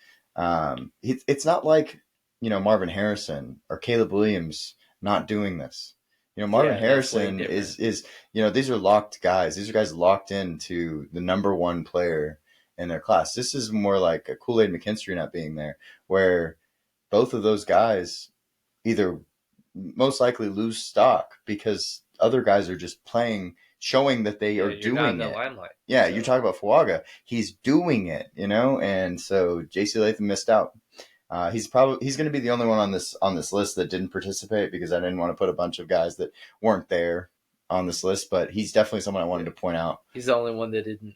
It's not like, Marvin Harrison or Caleb Williams not doing this. Marvin Yeah, that's way Harrison different. is these are locked guys. These are guys locked into the number one player in their class. This is more like a Kool-Aid McKinstry not being there, where both of those guys either most likely lose stock because other guys are just playing, showing that they Yeah, are you're not in doing the it. limelight. Yeah, So you talk about Fuaga. He's doing it, and so JC Latham missed out. He's going to be the only one on this list that didn't participate because I didn't want to put a bunch of guys that weren't there on this list. But he's definitely someone I wanted to point out. He's the only one that didn't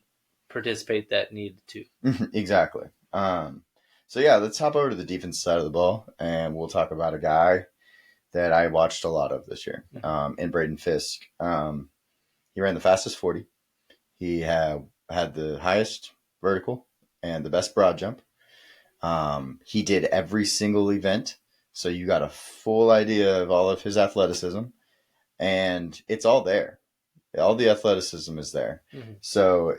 participate that needed to. Exactly. So yeah, let's hop over to the defense side of the ball, and we'll talk about a guy that I watched a lot of this year, in Braden Fiske. He ran the fastest 40. He had the highest vertical and the best broad jump. He did every single event, so you got a full idea of all of his athleticism, and it's all there. All the athleticism is there. Mm-hmm. So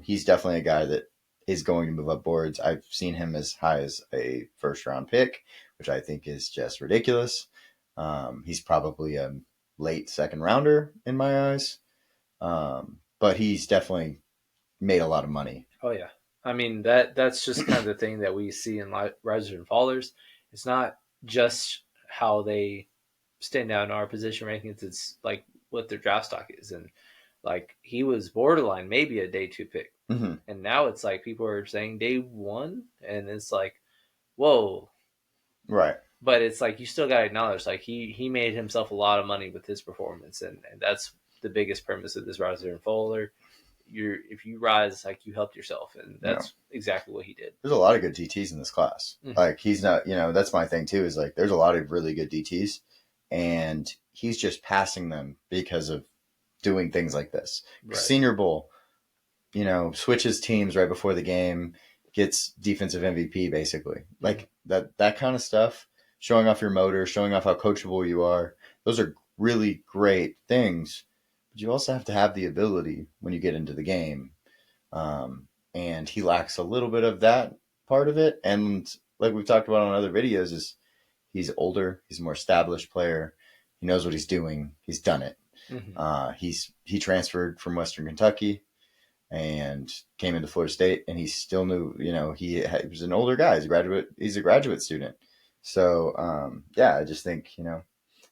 he's definitely a guy that is going to move up boards. I've seen him as high as a first-round pick, which I think is just ridiculous. He's probably a late second rounder in my eyes, but he's definitely made a lot of money. Oh yeah, I mean that's just kind of the thing that we see in risers and fallers. It's not just how they stand out in our position rankings. It's like what their draft stock is, and like he was borderline maybe a day 2 pick, and now it's like people are saying day 1, and it's like, whoa, right. But it's like you still got to acknowledge like he made himself a lot of money with his performance, and that's the biggest premise of this riser and faller. If you rise, like you helped yourself, and that's exactly what he did. There's a lot of good DTs in this class. Like he's not, that's my thing too. Is like there's a lot of really good DTs, and he's just passing them because of doing things like this. Right. Senior Bowl, switches teams right before the game, gets defensive MVP basically. Like that kind of stuff. Showing off your motor, showing off how coachable you are. Those are really great things. You also have to have the ability when you get into the game. And he lacks a little bit of that part of it. And like we've talked about on other videos, is he's older. He's a more established player. He knows what he's doing. He's done it. He transferred from Western Kentucky and came into Florida State, and he still knew, he was an older guy. He's a graduate student. So, I just think,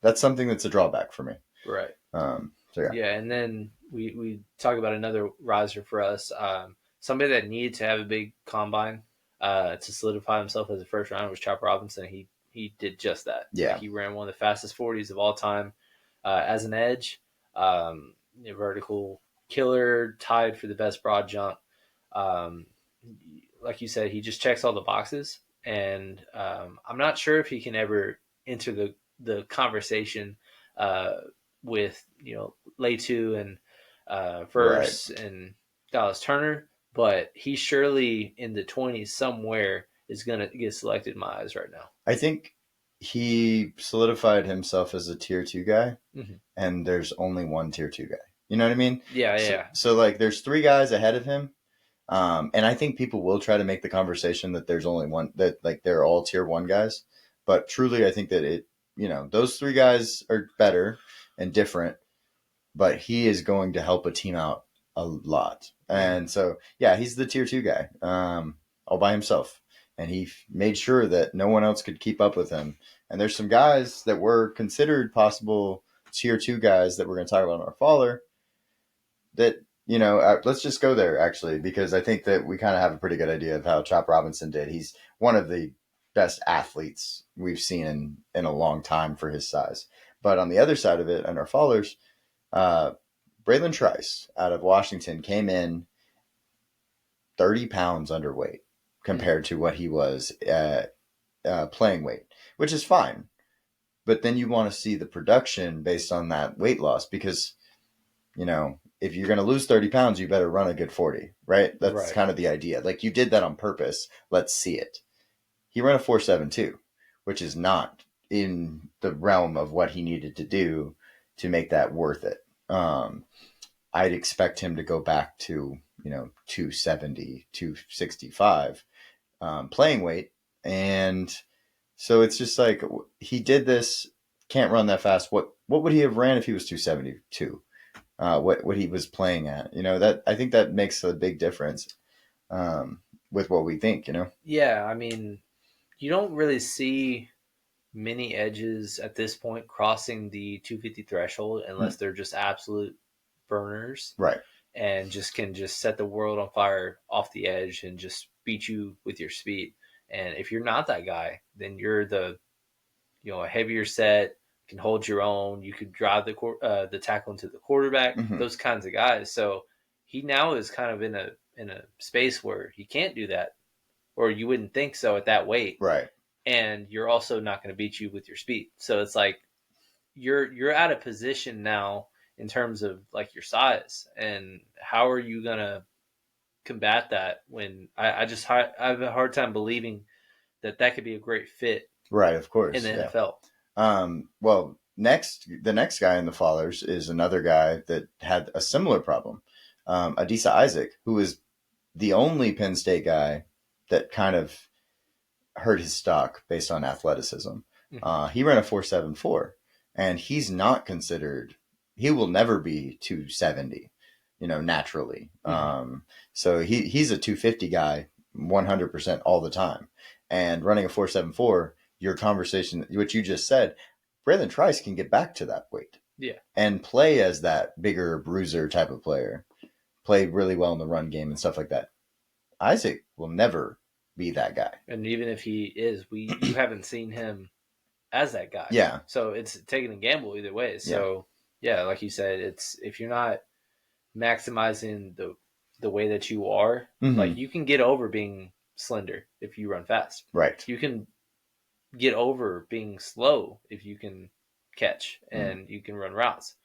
that's something that's a drawback for me. Right. So yeah, and then we talk about another riser for us, somebody that needed to have a big combine to solidify himself as a first rounder was Chop Robinson. He did just that. Yeah, he ran one of the fastest 40s of all time as an edge, vertical killer, tied for the best broad jump. Like you said, he just checks all the boxes, and I'm not sure if he can ever enter the conversation with Leitu and Verse and Dallas Turner, but he surely in the 20s somewhere is going to get selected in my eyes right now. I think he solidified himself as a tier 2 guy, and there's only one tier 2 guy. You know what I mean? Yeah. So like there's 3 guys ahead of him. And I think people will try to make the conversation that there's only one, that like they're all tier 1 guys, but truly I think that those 3 guys are better and different, but he is going to help a team out a lot. And so, he's the tier 2 guy, all by himself. And he made sure that no one else could keep up with him. And there's some guys that were considered possible tier 2 guys that we're going to talk about in our faller that, let's just go there actually, because I think that we kind of have a pretty good idea of how Chop Robinson did. He's one of the best athletes we've seen in a long time for his size. But on the other side of it, on our fallers, Braden Trice out of Washington came in 30 pounds underweight compared to what he was playing weight, which is fine. But then you want to see the production based on that weight loss, because, if you're going to lose 30 pounds, you better run a good 40, right? That's kind of the idea. Like you did that on purpose. Let's see it. He ran a 4.72, which is not in the realm of what he needed to do to make that worth it. I'd expect him to go back to, 270, 265 playing weight. And so it's just like he did this, can't run that fast. What would he have ran if he was 272? What he was playing at, that I think that makes a big difference with what we think, Yeah, I mean, you don't really see many edges at this point crossing the 250 threshold unless they're just absolute burners, right? And can set the world on fire off the edge and just beat you with your speed. And if you're not that guy, then you're a heavier set, can hold your own. You could drive the tackle into the quarterback. Mm-hmm. Those kinds of guys. So he now is kind of in a space where he can't do that, or you wouldn't think so at that weight. Right. And you're also not going to beat you with your speed. So it's like you're out of position now in terms of like your size, and how are you going to combat that when I have a hard time believing that could be a great fit Right. Of in course. the Yeah. NFL. Well, the next guy in the Fathers is another guy that had a similar problem. Adisa Isaac, who is the only Penn State guy that kind of hurt his stock based on athleticism. He ran a 4.74, and he's not considered. He will never be 270, naturally. So he's a 250 guy 100% all the time, and running a 4.74. Your conversation, what you just said, Braden Trice can get back to that weight. Yeah. And play as that bigger bruiser type of player. Play really well in the run game and stuff like that. Isaac will never be that guy. And even if he is, you haven't seen him as that guy. Yeah. So it's taking a gamble either way. So yeah, like you said, it's if you're not maximizing the way that you are, like you can get over being slender if you run fast. Right. You can get over being slow if you can catch and you can run routes.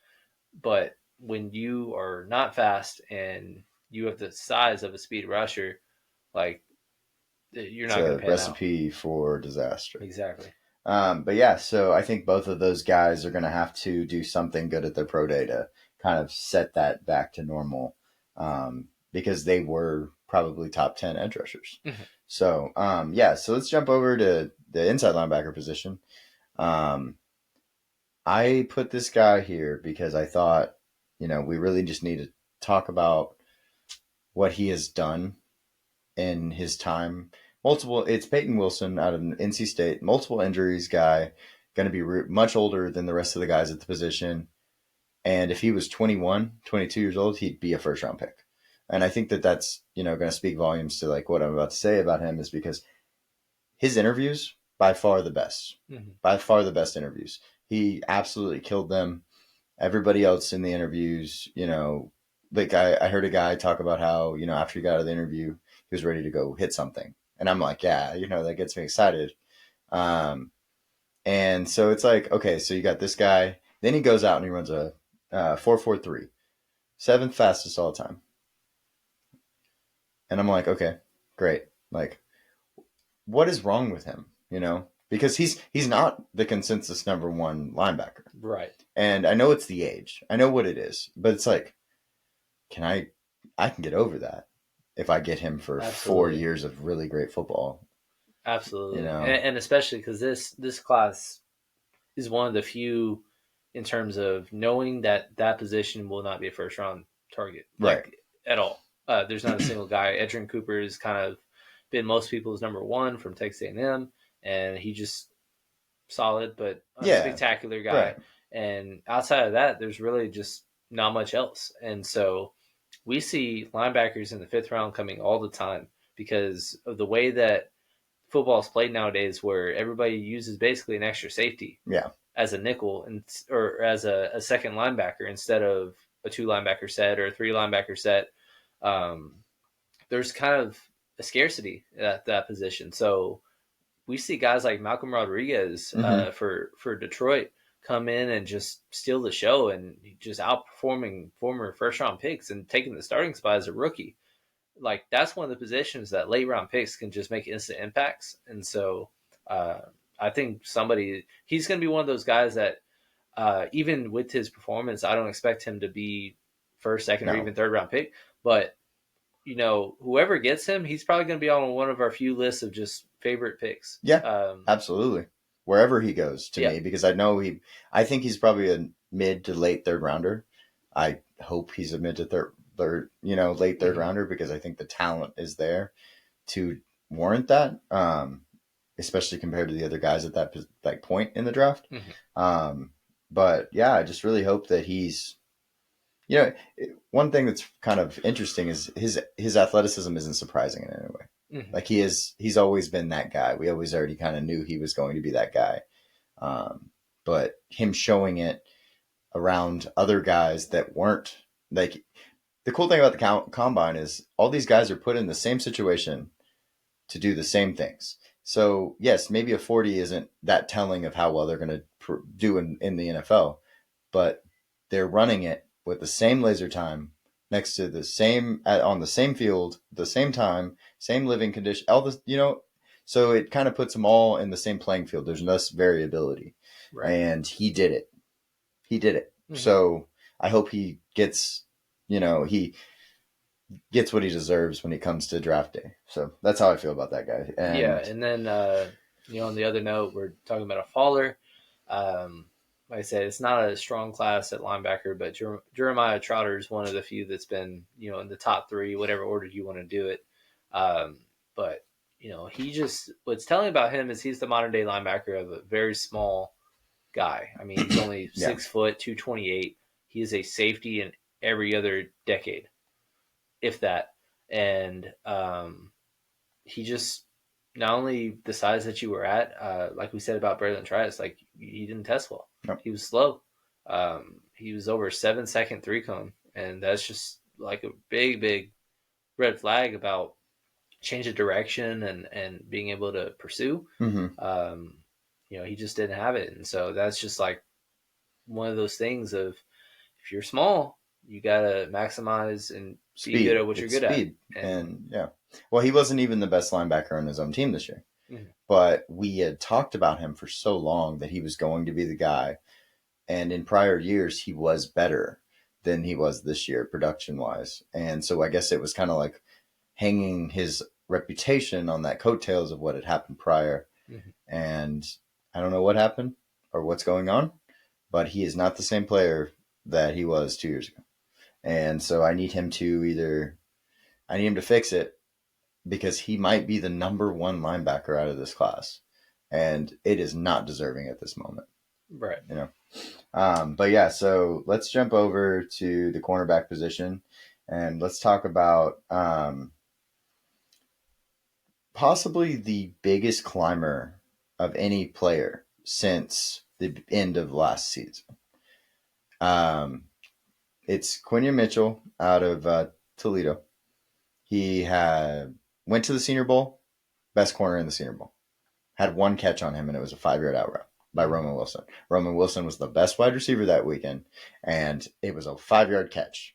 But when you are not fast and you have the size of a speed rusher, like you're not going to pan out. It's a recipe for disaster. Exactly. But yeah, so I think both of those guys are going to have to do something good at their pro day to kind of set that back to normal, because they were probably top 10 edge rushers. So so let's jump over to the inside linebacker position. I put this guy here because I thought, we really just need to talk about what he has done in his time. It's Payton Wilson out of NC State, multiple injuries guy, going to be much older than the rest of the guys at the position. And if he was 21, 22 years old, he'd be a first round pick. And I think that's, going to speak volumes to like what I'm about to say about him, is because his interviews, by far the best, by far the best interviews. He absolutely killed them. Everybody else in the interviews, like I heard a guy talk about how, after he got out of the interview, he was ready to go hit something. And I'm like, yeah, that gets me excited. And so it's like, okay, so you got this guy. Then he goes out and he runs a 4.43, seventh fastest all time. And I'm like, okay, great. Like, what is wrong with him? Because he's not the consensus number one linebacker. Right. And I know it's the age. I know what it is. But it's like, I can get over that if I get him for 4 years of really great football. Absolutely. And especially because this class is one of the few in terms of knowing that position will not be a first round target. Right. At all. There's not a single guy. Edgerrin Cooper has kind of been most people's number one from Texas A&M, and he just solid but spectacular guy. Right. And outside of that, there's really just not much else. And so we see linebackers in the fifth round coming all the time because of the way that football is played nowadays, where everybody uses basically an extra safety as a nickel or as a second linebacker instead of a 2 linebacker set or a 3 linebacker set. There's kind of a scarcity at that position. So we see guys like Malcolm Rodriguez for Detroit come in and just steal the show and just outperforming former first round picks and taking the starting spot as a rookie. Like, that's one of the positions that late round picks can just make instant impacts. And so I think he's going to be one of those guys that even with his performance, I don't expect him to be first, second, or even third round pick. But, whoever gets him, he's probably going to be on one of our few lists of just favorite picks. Yeah, absolutely. Wherever he goes to me, because I think he's probably a mid to late third rounder. I hope he's a mid to late third rounder, because I think the talent is there to warrant that, especially compared to the other guys at that point in the draft. But yeah, I just really hope that he's, one thing that's kind of interesting is his athleticism isn't surprising in any way. Mm-hmm. Like he's always been that guy. We always already kind of knew he was going to be that guy. But him showing it around other guys that weren't like the cool thing about the combine is all these guys are put in the same situation to do the same things. So yes, maybe a 40 isn't that telling of how well they're going to do in the NFL, but they're running it with the same laser time next to the same on the same field, the same time, same living condition, all this, so it kind of puts them all in the same playing field. There's less variability, Right. and he did it. He did it. Mm-hmm. So I hope he gets, he gets what he deserves when he comes to draft day. So that's how I feel about that guy. Yeah, And and then on the other note, we're talking about a faller. Like I said, it's not a strong class at linebacker, but Jeremiah Trotter is one of the few that's been in the top three, whatever order you want to do it. But he just what's telling about him is he's the modern day linebacker of a very small guy. I mean, he's only yeah, 6 foot 228. He is a safety in every other decade, if that. And he just not only the size that you were at, like we said about Braden Trice, like he didn't test well. no. He was slow. He was over 7 second three cone, and that's just like a big red flag about change of direction and being able to pursue. Mm-hmm. He just didn't have it, and so that's just like one of those things of if you're small, you gotta maximize and be good Speed. at what you're It's good at. speed. And yeah. Well, he wasn't even the best linebacker on his own team this year. Mhm. But we had talked about him for so long that he was going to be the guy. And in prior years, he was better than he was this year, production wise. And so I guess it was kind of like hanging his reputation on that coattails of what had happened prior. Mhm. And I don't know what happened or what's going on, but he is not the same player that he was 2 years ago. And so I need him to fix it because he might be the number one linebacker out of this class. And it is not deserving at this moment. Right. But yeah, so let's jump over to the cornerback position and let's talk about possibly the biggest climber of any player since the end of last season. Um, it's Quinyon Mitchell out of Toledo. He went to the Senior Bowl, best corner in the Senior Bowl. Had one catch on him, and it was a 5-yard out route by Mhm. Roman Wilson. Roman Wilson was the best wide receiver that weekend, and it was a 5-yard catch.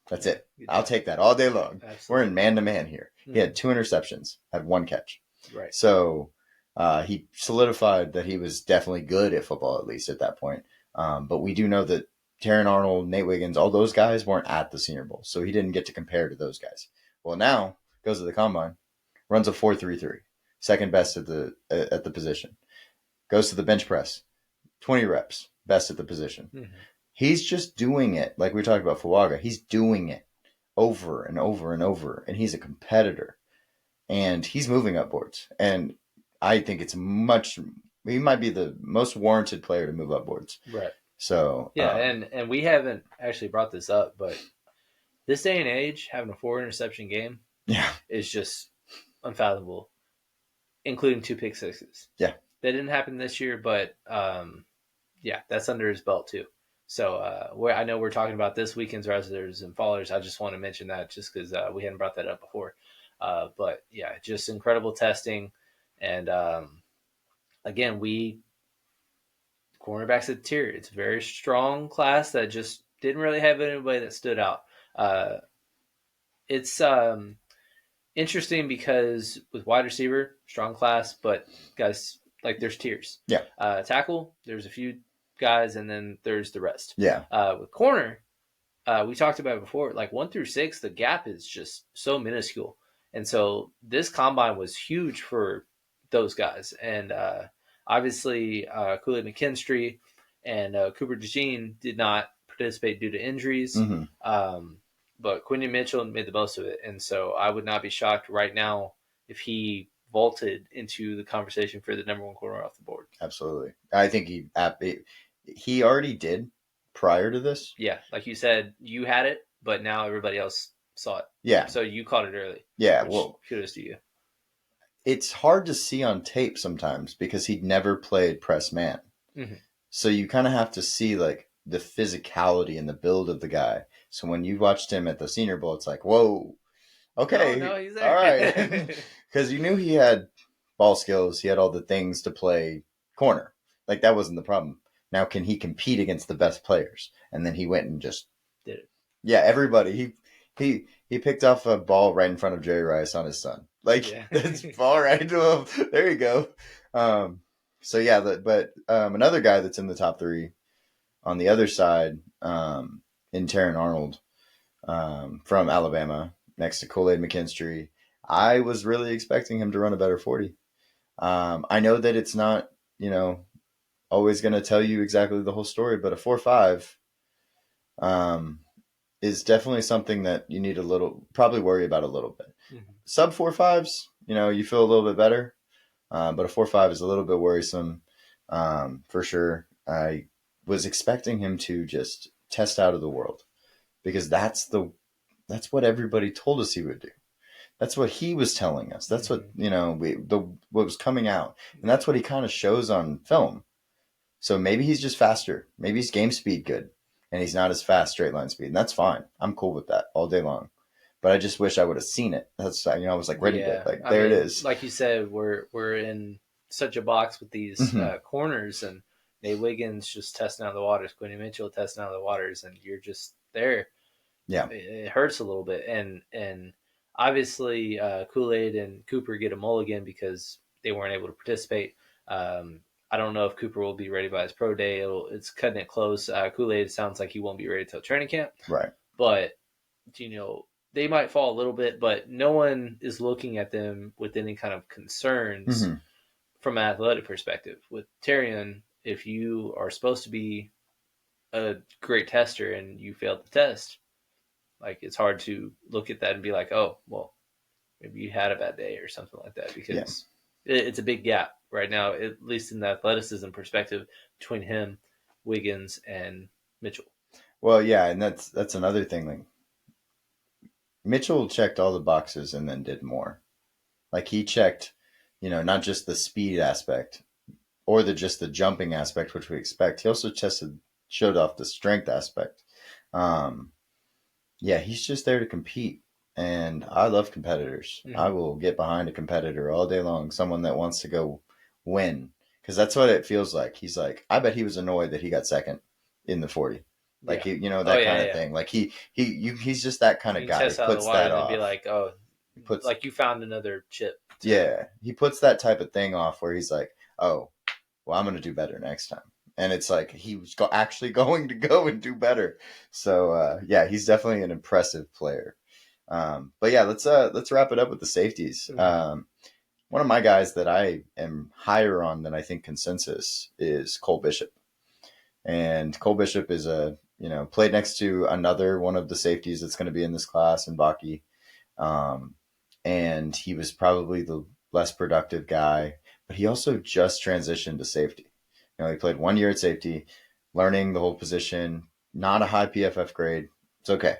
That's it. I'll take that all day long. Absolutely. We're in man-to-man here. He had Mhm. 2 interceptions, had one catch. Right. So he solidified that he was definitely good at football, at least at that point. But we do know that Terrion Arnold, Nate Wiggins, all those guys weren't at the Senior Bowl, so he didn't get to compare to those guys. Well, now goes to the combine, runs a 4.33, second best at the position. Goes to the bench press, 20 reps, best at the position. Mhm. He's just doing it like we talked about Fuaga. He's doing it over and over and over, and he's a competitor, and he's moving up boards. And I think he might be the most warranted player to move up boards. Right. So Yeah, and we haven't actually brought this up, but this day and age, having a 4 interception game yeah, is just unfathomable, including 2 pick sixes. Yeah. That didn't happen this year, but yeah, that's under his belt too. So I know we're talking about this weekend's risers and fallers. I just want to mention that just because we hadn't brought that up before. But yeah, just incredible testing. And again, cornerbacks at the tier. It's a very strong class that just didn't really have anybody that stood out. It's interesting because with wide receiver, strong class, but guys, like there's tiers. Yeah. Tackle, there's a few guys, and then there's the rest. Yeah. With corner, we talked about it before, like 1 through 6, the gap is just so minuscule. And so this combine was huge for those guys. And obviously, Kool-Aid McKinstry and Cooper DeJean did not participate due to injuries. Mm-hmm. But Quinyon Mitchell made the most of it. And so I would not be shocked right now if he vaulted into the conversation for the number one corner off the board. Absolutely. I think he already did prior to this. Yeah, like you said, you had it, but now everybody else saw it. Yeah. So you caught it early. Yeah. Well, kudos to you. it's hard to see on tape sometimes because he'd never played press man. Mm-hmm. So you kind of have to see like the physicality and the build of the guy. So when you watched him at the Senior Bowl, it's like, whoa, Oh okay, no, he's all there. right, because you knew he had ball skills, he had all the things to play corner. Like that wasn't the problem. Now can he compete against the best players? And then he went and just Did it. yeah, everybody. He picked off a ball right in front of Jerry Rice on his son. Like Yeah. that's ball right into him. There you go. Um, so yeah, but another guy that's in the top three on the other side, in Terrion Arnold, from Alabama, next to Kool-Aid McKinstry. I was really expecting him to run a better 40. I know that it's not, always going to tell you exactly the whole story, but a 4.5 um, is definitely something that you need probably worry about a little bit. Mm-hmm. Sub 4.5s, you feel a little bit better, but a 4.5 is a little bit worrisome, for sure. I was expecting him to just test out of the world because that's what everybody told us he would do. That's what he was telling us. That's what what was coming out, and that's what he kind of shows on film. So maybe he's just faster. Maybe he's game speed good, and he's not as fast straight line speed, and that's fine. I'm cool with that all day long. But I just wish I would have seen it. That's I was like ready to Yeah, like I there it mean, is. like you said, we're in such a box with these Mm-hmm. corners, and Nate Wiggins just testing out the waters, Quinyon Mitchell testing out the waters, and you're just there. Yeah, It hurts a little bit, and obviously Kool-Aid and Cooper get a mulligan because they weren't able to participate. I don't know if Cooper will be ready by his pro day. It's cutting it close. Kool-Aid sounds like he won't be ready till training camp, right. but they might fall a little bit, but no one is looking at them with any kind of concerns Mm-hmm. from an athletic perspective. With Terrion, if you are supposed to be a great tester and you failed the test, like it's hard to look at that and be like, oh, well, maybe you had a bad day or something like that Yeah. because it's a big gap right now, at least in the athleticism perspective between him, Wiggins, and Mitchell. Well, yeah, and that's another thing. Like Mitchell checked all the boxes and then did more. Like he checked, not just the speed aspect or just the jumping aspect, which we expect. He also showed off the strength aspect. Um, yeah, he's just there to compete. And I love competitors. Mm-hmm. I will get behind a competitor all day long, someone that wants to go win. Because that's what it feels like. He's like, I bet he was annoyed that he got second in the 40. Like, Yeah. that kind of Yeah. thing. Like, he's just that kind You of can guy. He test out of the puts water that and then be off. like, oh, He puts, like you found another chip. yeah, he puts that type of thing off where he's like, oh, well, I'm going to do better next time. And it's like he was actually going to go and do better. So, yeah, he's definitely an impressive player. But yeah, let's wrap it up with the safeties. Mm-hmm. One of my guys that I am higher on than I think consensus is Cole Bishop. And Cole Bishop is played next to another one of the safeties that's going to be in this class in Bucky. And he was probably the less productive guy, but he also just transitioned to safety. He played 1 year at safety, learning the whole position, not a high PFF grade. It's okay,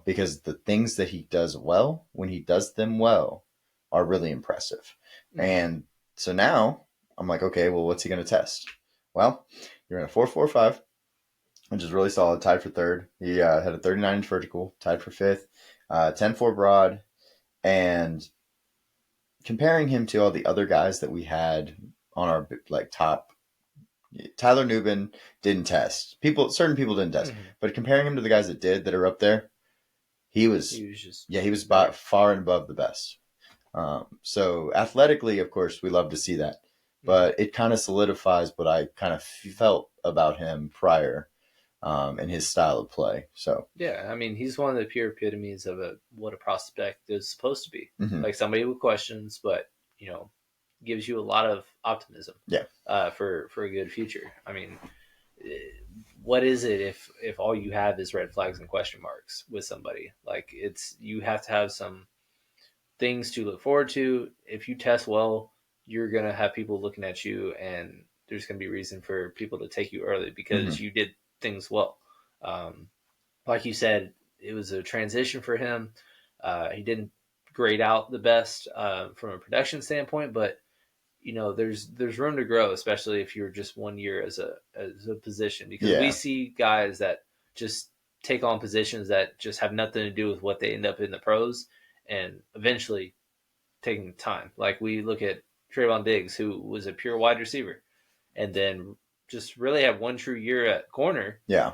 because the things that he does well, when he does them well, are really impressive. Mm-hmm. And so now I'm like, okay, well, what's he going to test? Well, you're in a 4.45, which is really solid, tied for third. He had a 39-inch vertical, tied for fifth, 10.4 broad, and comparing him to all the other guys that we had on our top, Tyler Nubin didn't test. Certain people didn't test, Mm-hmm. but comparing him to the guys that are up there, he was by far and above the best. So athletically, of course, we love to see that, but it kind of solidifies what I kind of felt about him prior, in his style of play. So yeah, I mean, he's one of the pure epitomes of what a prospect is supposed to be. mm-hmm. Like somebody with questions, but gives you a lot of optimism. Yeah. For a good future. I mean, what is it if all you have is red flags and question marks with somebody? Like you have to have some things to look forward to. If you test well, you're gonna have people looking at you, and there's gonna be reason for people to take you early because mm-hmm. you did things well. Like you said, it was a transition for him. He didn't grade out the best from a production standpoint, but there's room to grow, especially if you're just 1 year as a position, because we Yeah. see guys that just take on positions that just have nothing to do with what they end up in the pros, and eventually taking time. Like we look at Trayvon Diggs, who was a pure wide receiver, and then just really had one true year at corner, Yeah.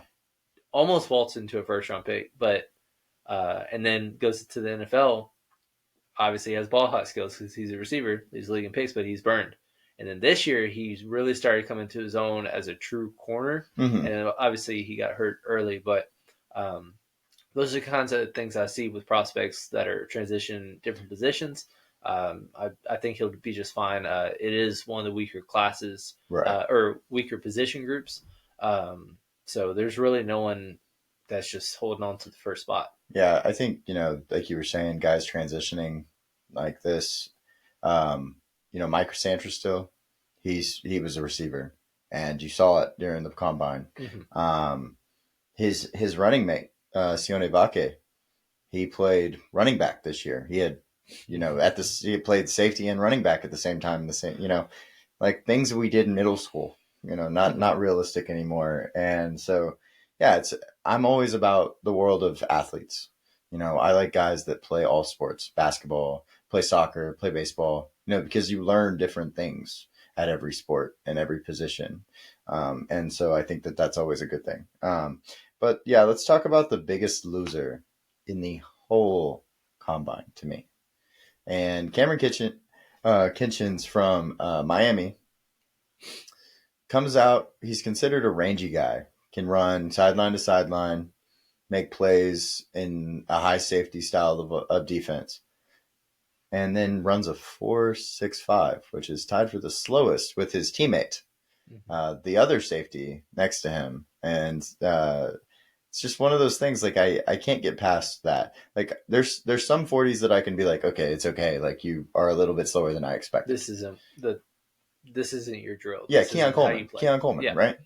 almost vaults into a first round pick, but and then goes to the NFL. Obviously, has ball hawk skills because he's a receiver. He's leading picks, but he's burned. And then this year, he's really started coming to his own as a true corner. Mm-hmm. And obviously, he got hurt early, but those are the kinds of things I see with prospects that are transition different positions. I think he'll be just fine. It is one of the weaker classes, Right. or weaker position groups. So there's really no one that's just holding on to the first spot. Yeah, I think, like you were saying, guys transitioning like this, Mike Sanders still, he was a receiver, and you saw it during the combine. Mm-hmm. His running mate, Sione Vake, he played running back this year. He had, he played safety and running back at the same time. Like things we did in middle school. Not realistic anymore. And so, yeah, I'm always about the world of athletes. I like guys that play all sports, basketball, play soccer, play baseball. Because you learn different things at every sport and every position. And so I think that that's always a good thing. But yeah, let's talk about the biggest loser in the whole combine to me. And Kamren Kinchens from Miami comes out. He's considered a rangy guy, can run sideline to sideline, make plays in a high safety style of defense, and then runs a 4.65, which is tied for the slowest with his teammate, the other safety next to him. And it's just one of those things. Like I can't get past that. Like there's some 40s that I can be like, okay, it's okay. Like you are a little bit slower than I expected. This isn't your drill. Yeah, This Keon Coleman, yeah. right?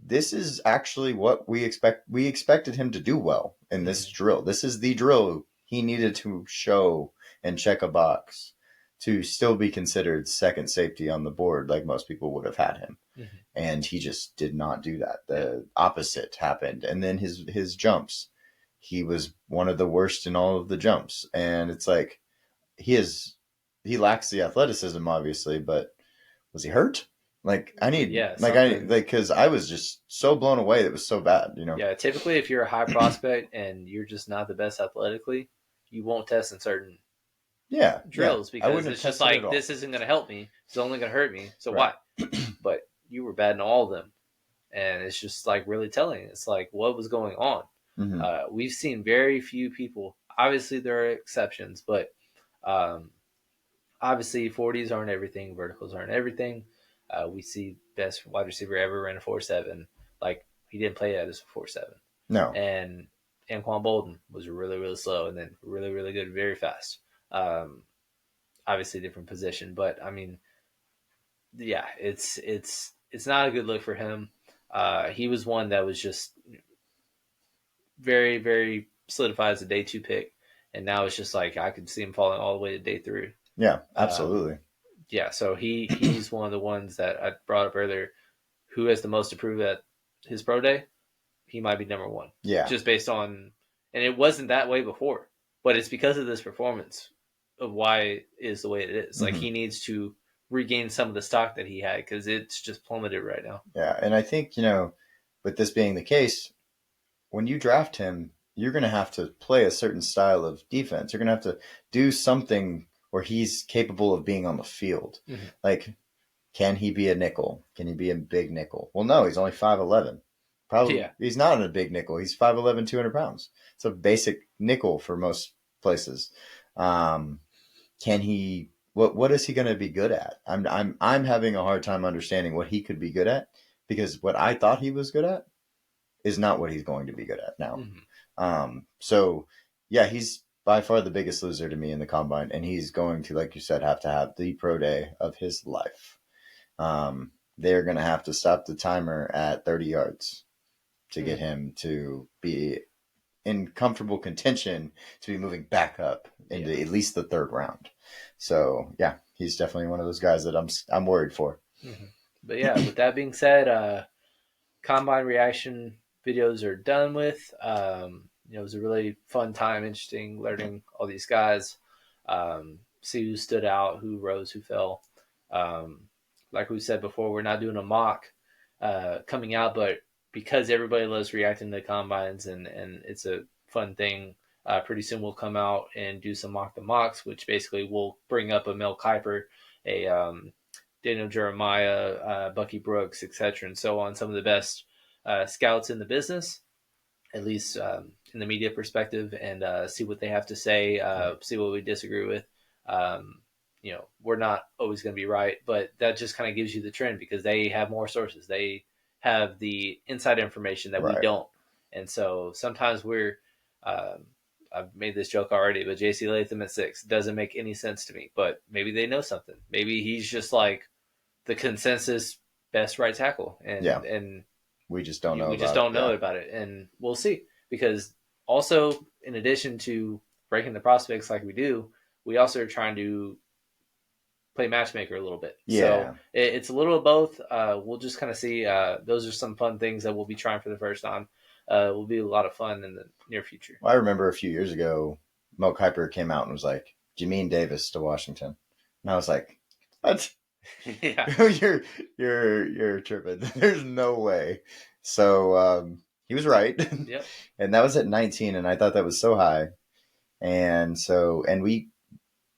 This is actually what we expect. We expected him to do well in this drill. This is the drill he needed to show and check a box to still be considered second safety on the board, like most people would have had him. Mm-hmm. And he just did not do that. The opposite happened. And then his jumps, he was one of the worst in all of the jumps. And it's like he lacks the athleticism, obviously, but was he hurt? Like because I was just so blown away. That was so bad, Yeah, typically if you're a high prospect and you're just not the best athletically, you won't test in certain drills because it's just like this isn't going to help me. It's only going to hurt me. So why? But you were bad in all of them, and it's just like really telling. It's like what was going on. Mm-hmm. We've seen very few people. Obviously, there are exceptions, but obviously 40s aren't everything. Verticals aren't everything. We see best wide receiver ever ran a 4.7. Like he didn't play that as a 4.7. No. And Anquan Bolden was really, really slow and then really, really good, very fast. Obviously different position, but I mean, yeah, it's not a good look for him. He was one that was just very, very solidified as a day 2 pick, and now it's just like I could see him falling all the way to day 3. Yeah, absolutely. Yeah, so he's one of the ones that I brought up earlier. Who has the most to prove at his pro day? He might be number 1. Yeah, just based on, and it wasn't that way before, but it's because of this performance of why it is the way it is. Mm-hmm. Like he needs to regain some of the stock that he had because it's just plummeted right now. Yeah, and I think with this being the case, when you draft him, you're going to have to play a certain style of defense. You're going to have to do something where he's capable of being on the field. Mm-hmm. Like, can he be a nickel? Can he be a big nickel? Well, no, he's only 5'11". Probably He's not a big nickel. He's 5'11", 200 pounds. It's a basic nickel for most places. Can he? What is he going to be good at? I'm having a hard time understanding what he could be good at, because what I thought he was good at is not what he's going to be good at now. Mm-hmm. So yeah, he's by far the biggest loser to me in the combine, and he's going to, like you said, have to have the pro day of his life. They're going to have to stop the timer at 30 yards to get him to be in comfortable contention to be moving back up into at least the third round. So yeah, he's definitely one of those guys that I'm worried for. Mm-hmm. But yeah, with that being said, combine reaction videos are done with. It was a really fun time, interesting learning all these guys. See who stood out, who rose, who fell. Like we said before, we're not doing a mock coming out, but because everybody loves reacting to combines and it's a fun thing, pretty soon we'll come out and do some mock the mocks, which basically will bring up a Mel Kiper, a Daniel Jeremiah, Bucky Brooks, etc., and so on. Some of the best scouts in the business, at least in the media perspective, and see what they have to say, see what we disagree with. We're not always going to be right, but that just kind of gives you the trend because they have more sources. They have the inside information that we don't. And so sometimes I've made this joke already, but JC Latham at 6 doesn't make any sense to me, but maybe they know something. Maybe he's just like the consensus best right tackle. And we just don't know. We just don't know about it. And we'll see, because also in addition to ranking the prospects like we do, we also are trying to play matchmaker a little bit. Yeah. So it's a little of both. We'll just kind of see. Those are some fun things that we'll be trying for the first time. Will be a lot of fun in the near future. Well, I remember a few years ago, Mel Kiper came out and was like, Jamin Davis to Washington. And I was like, what? Yeah. you're tripping. There's no way. So he was right. Yep. And that was at 19, and I thought that was so high. And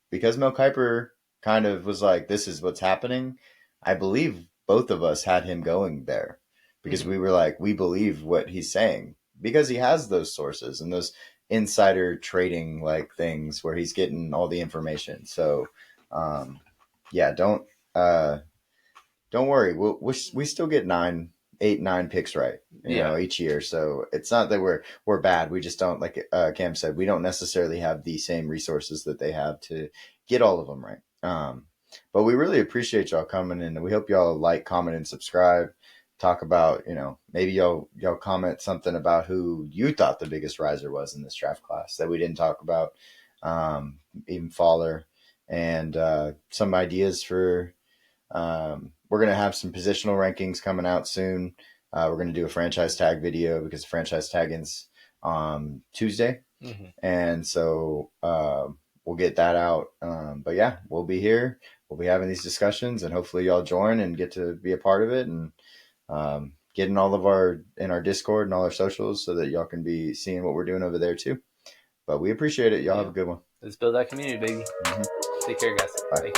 because Mel Kiper kind of was like, this is what's happening, I believe both of us had him going there because we were like, we believe what he's saying because he has those sources and those insider trading like things where he's getting all the information. So yeah, don't worry. We still get 8, 9 picks right, you know, each year. So it's not that we're bad. We just don't, like Cam said, we don't necessarily have the same resources that they have to get all of them right. But we really appreciate y'all coming in, and we hope y'all like, comment, and subscribe. Talk about, maybe y'all comment something about who you thought the biggest riser was in this draft class that we didn't talk about, even Faller, and some ideas for. We're going to have some positional rankings coming out soon. We're going to do a franchise tag video because franchise tagging's Tuesday. Mm-hmm. And so we'll get that out. But yeah, we'll be here. We'll be having these discussions, and hopefully y'all join and get to be a part of it, and get in our Discord and all our socials so that y'all can be seeing what we're doing over there too. But we appreciate it. Y'all have a good one. Let's build that community, baby. Mm-hmm. Take care, guys. Bye.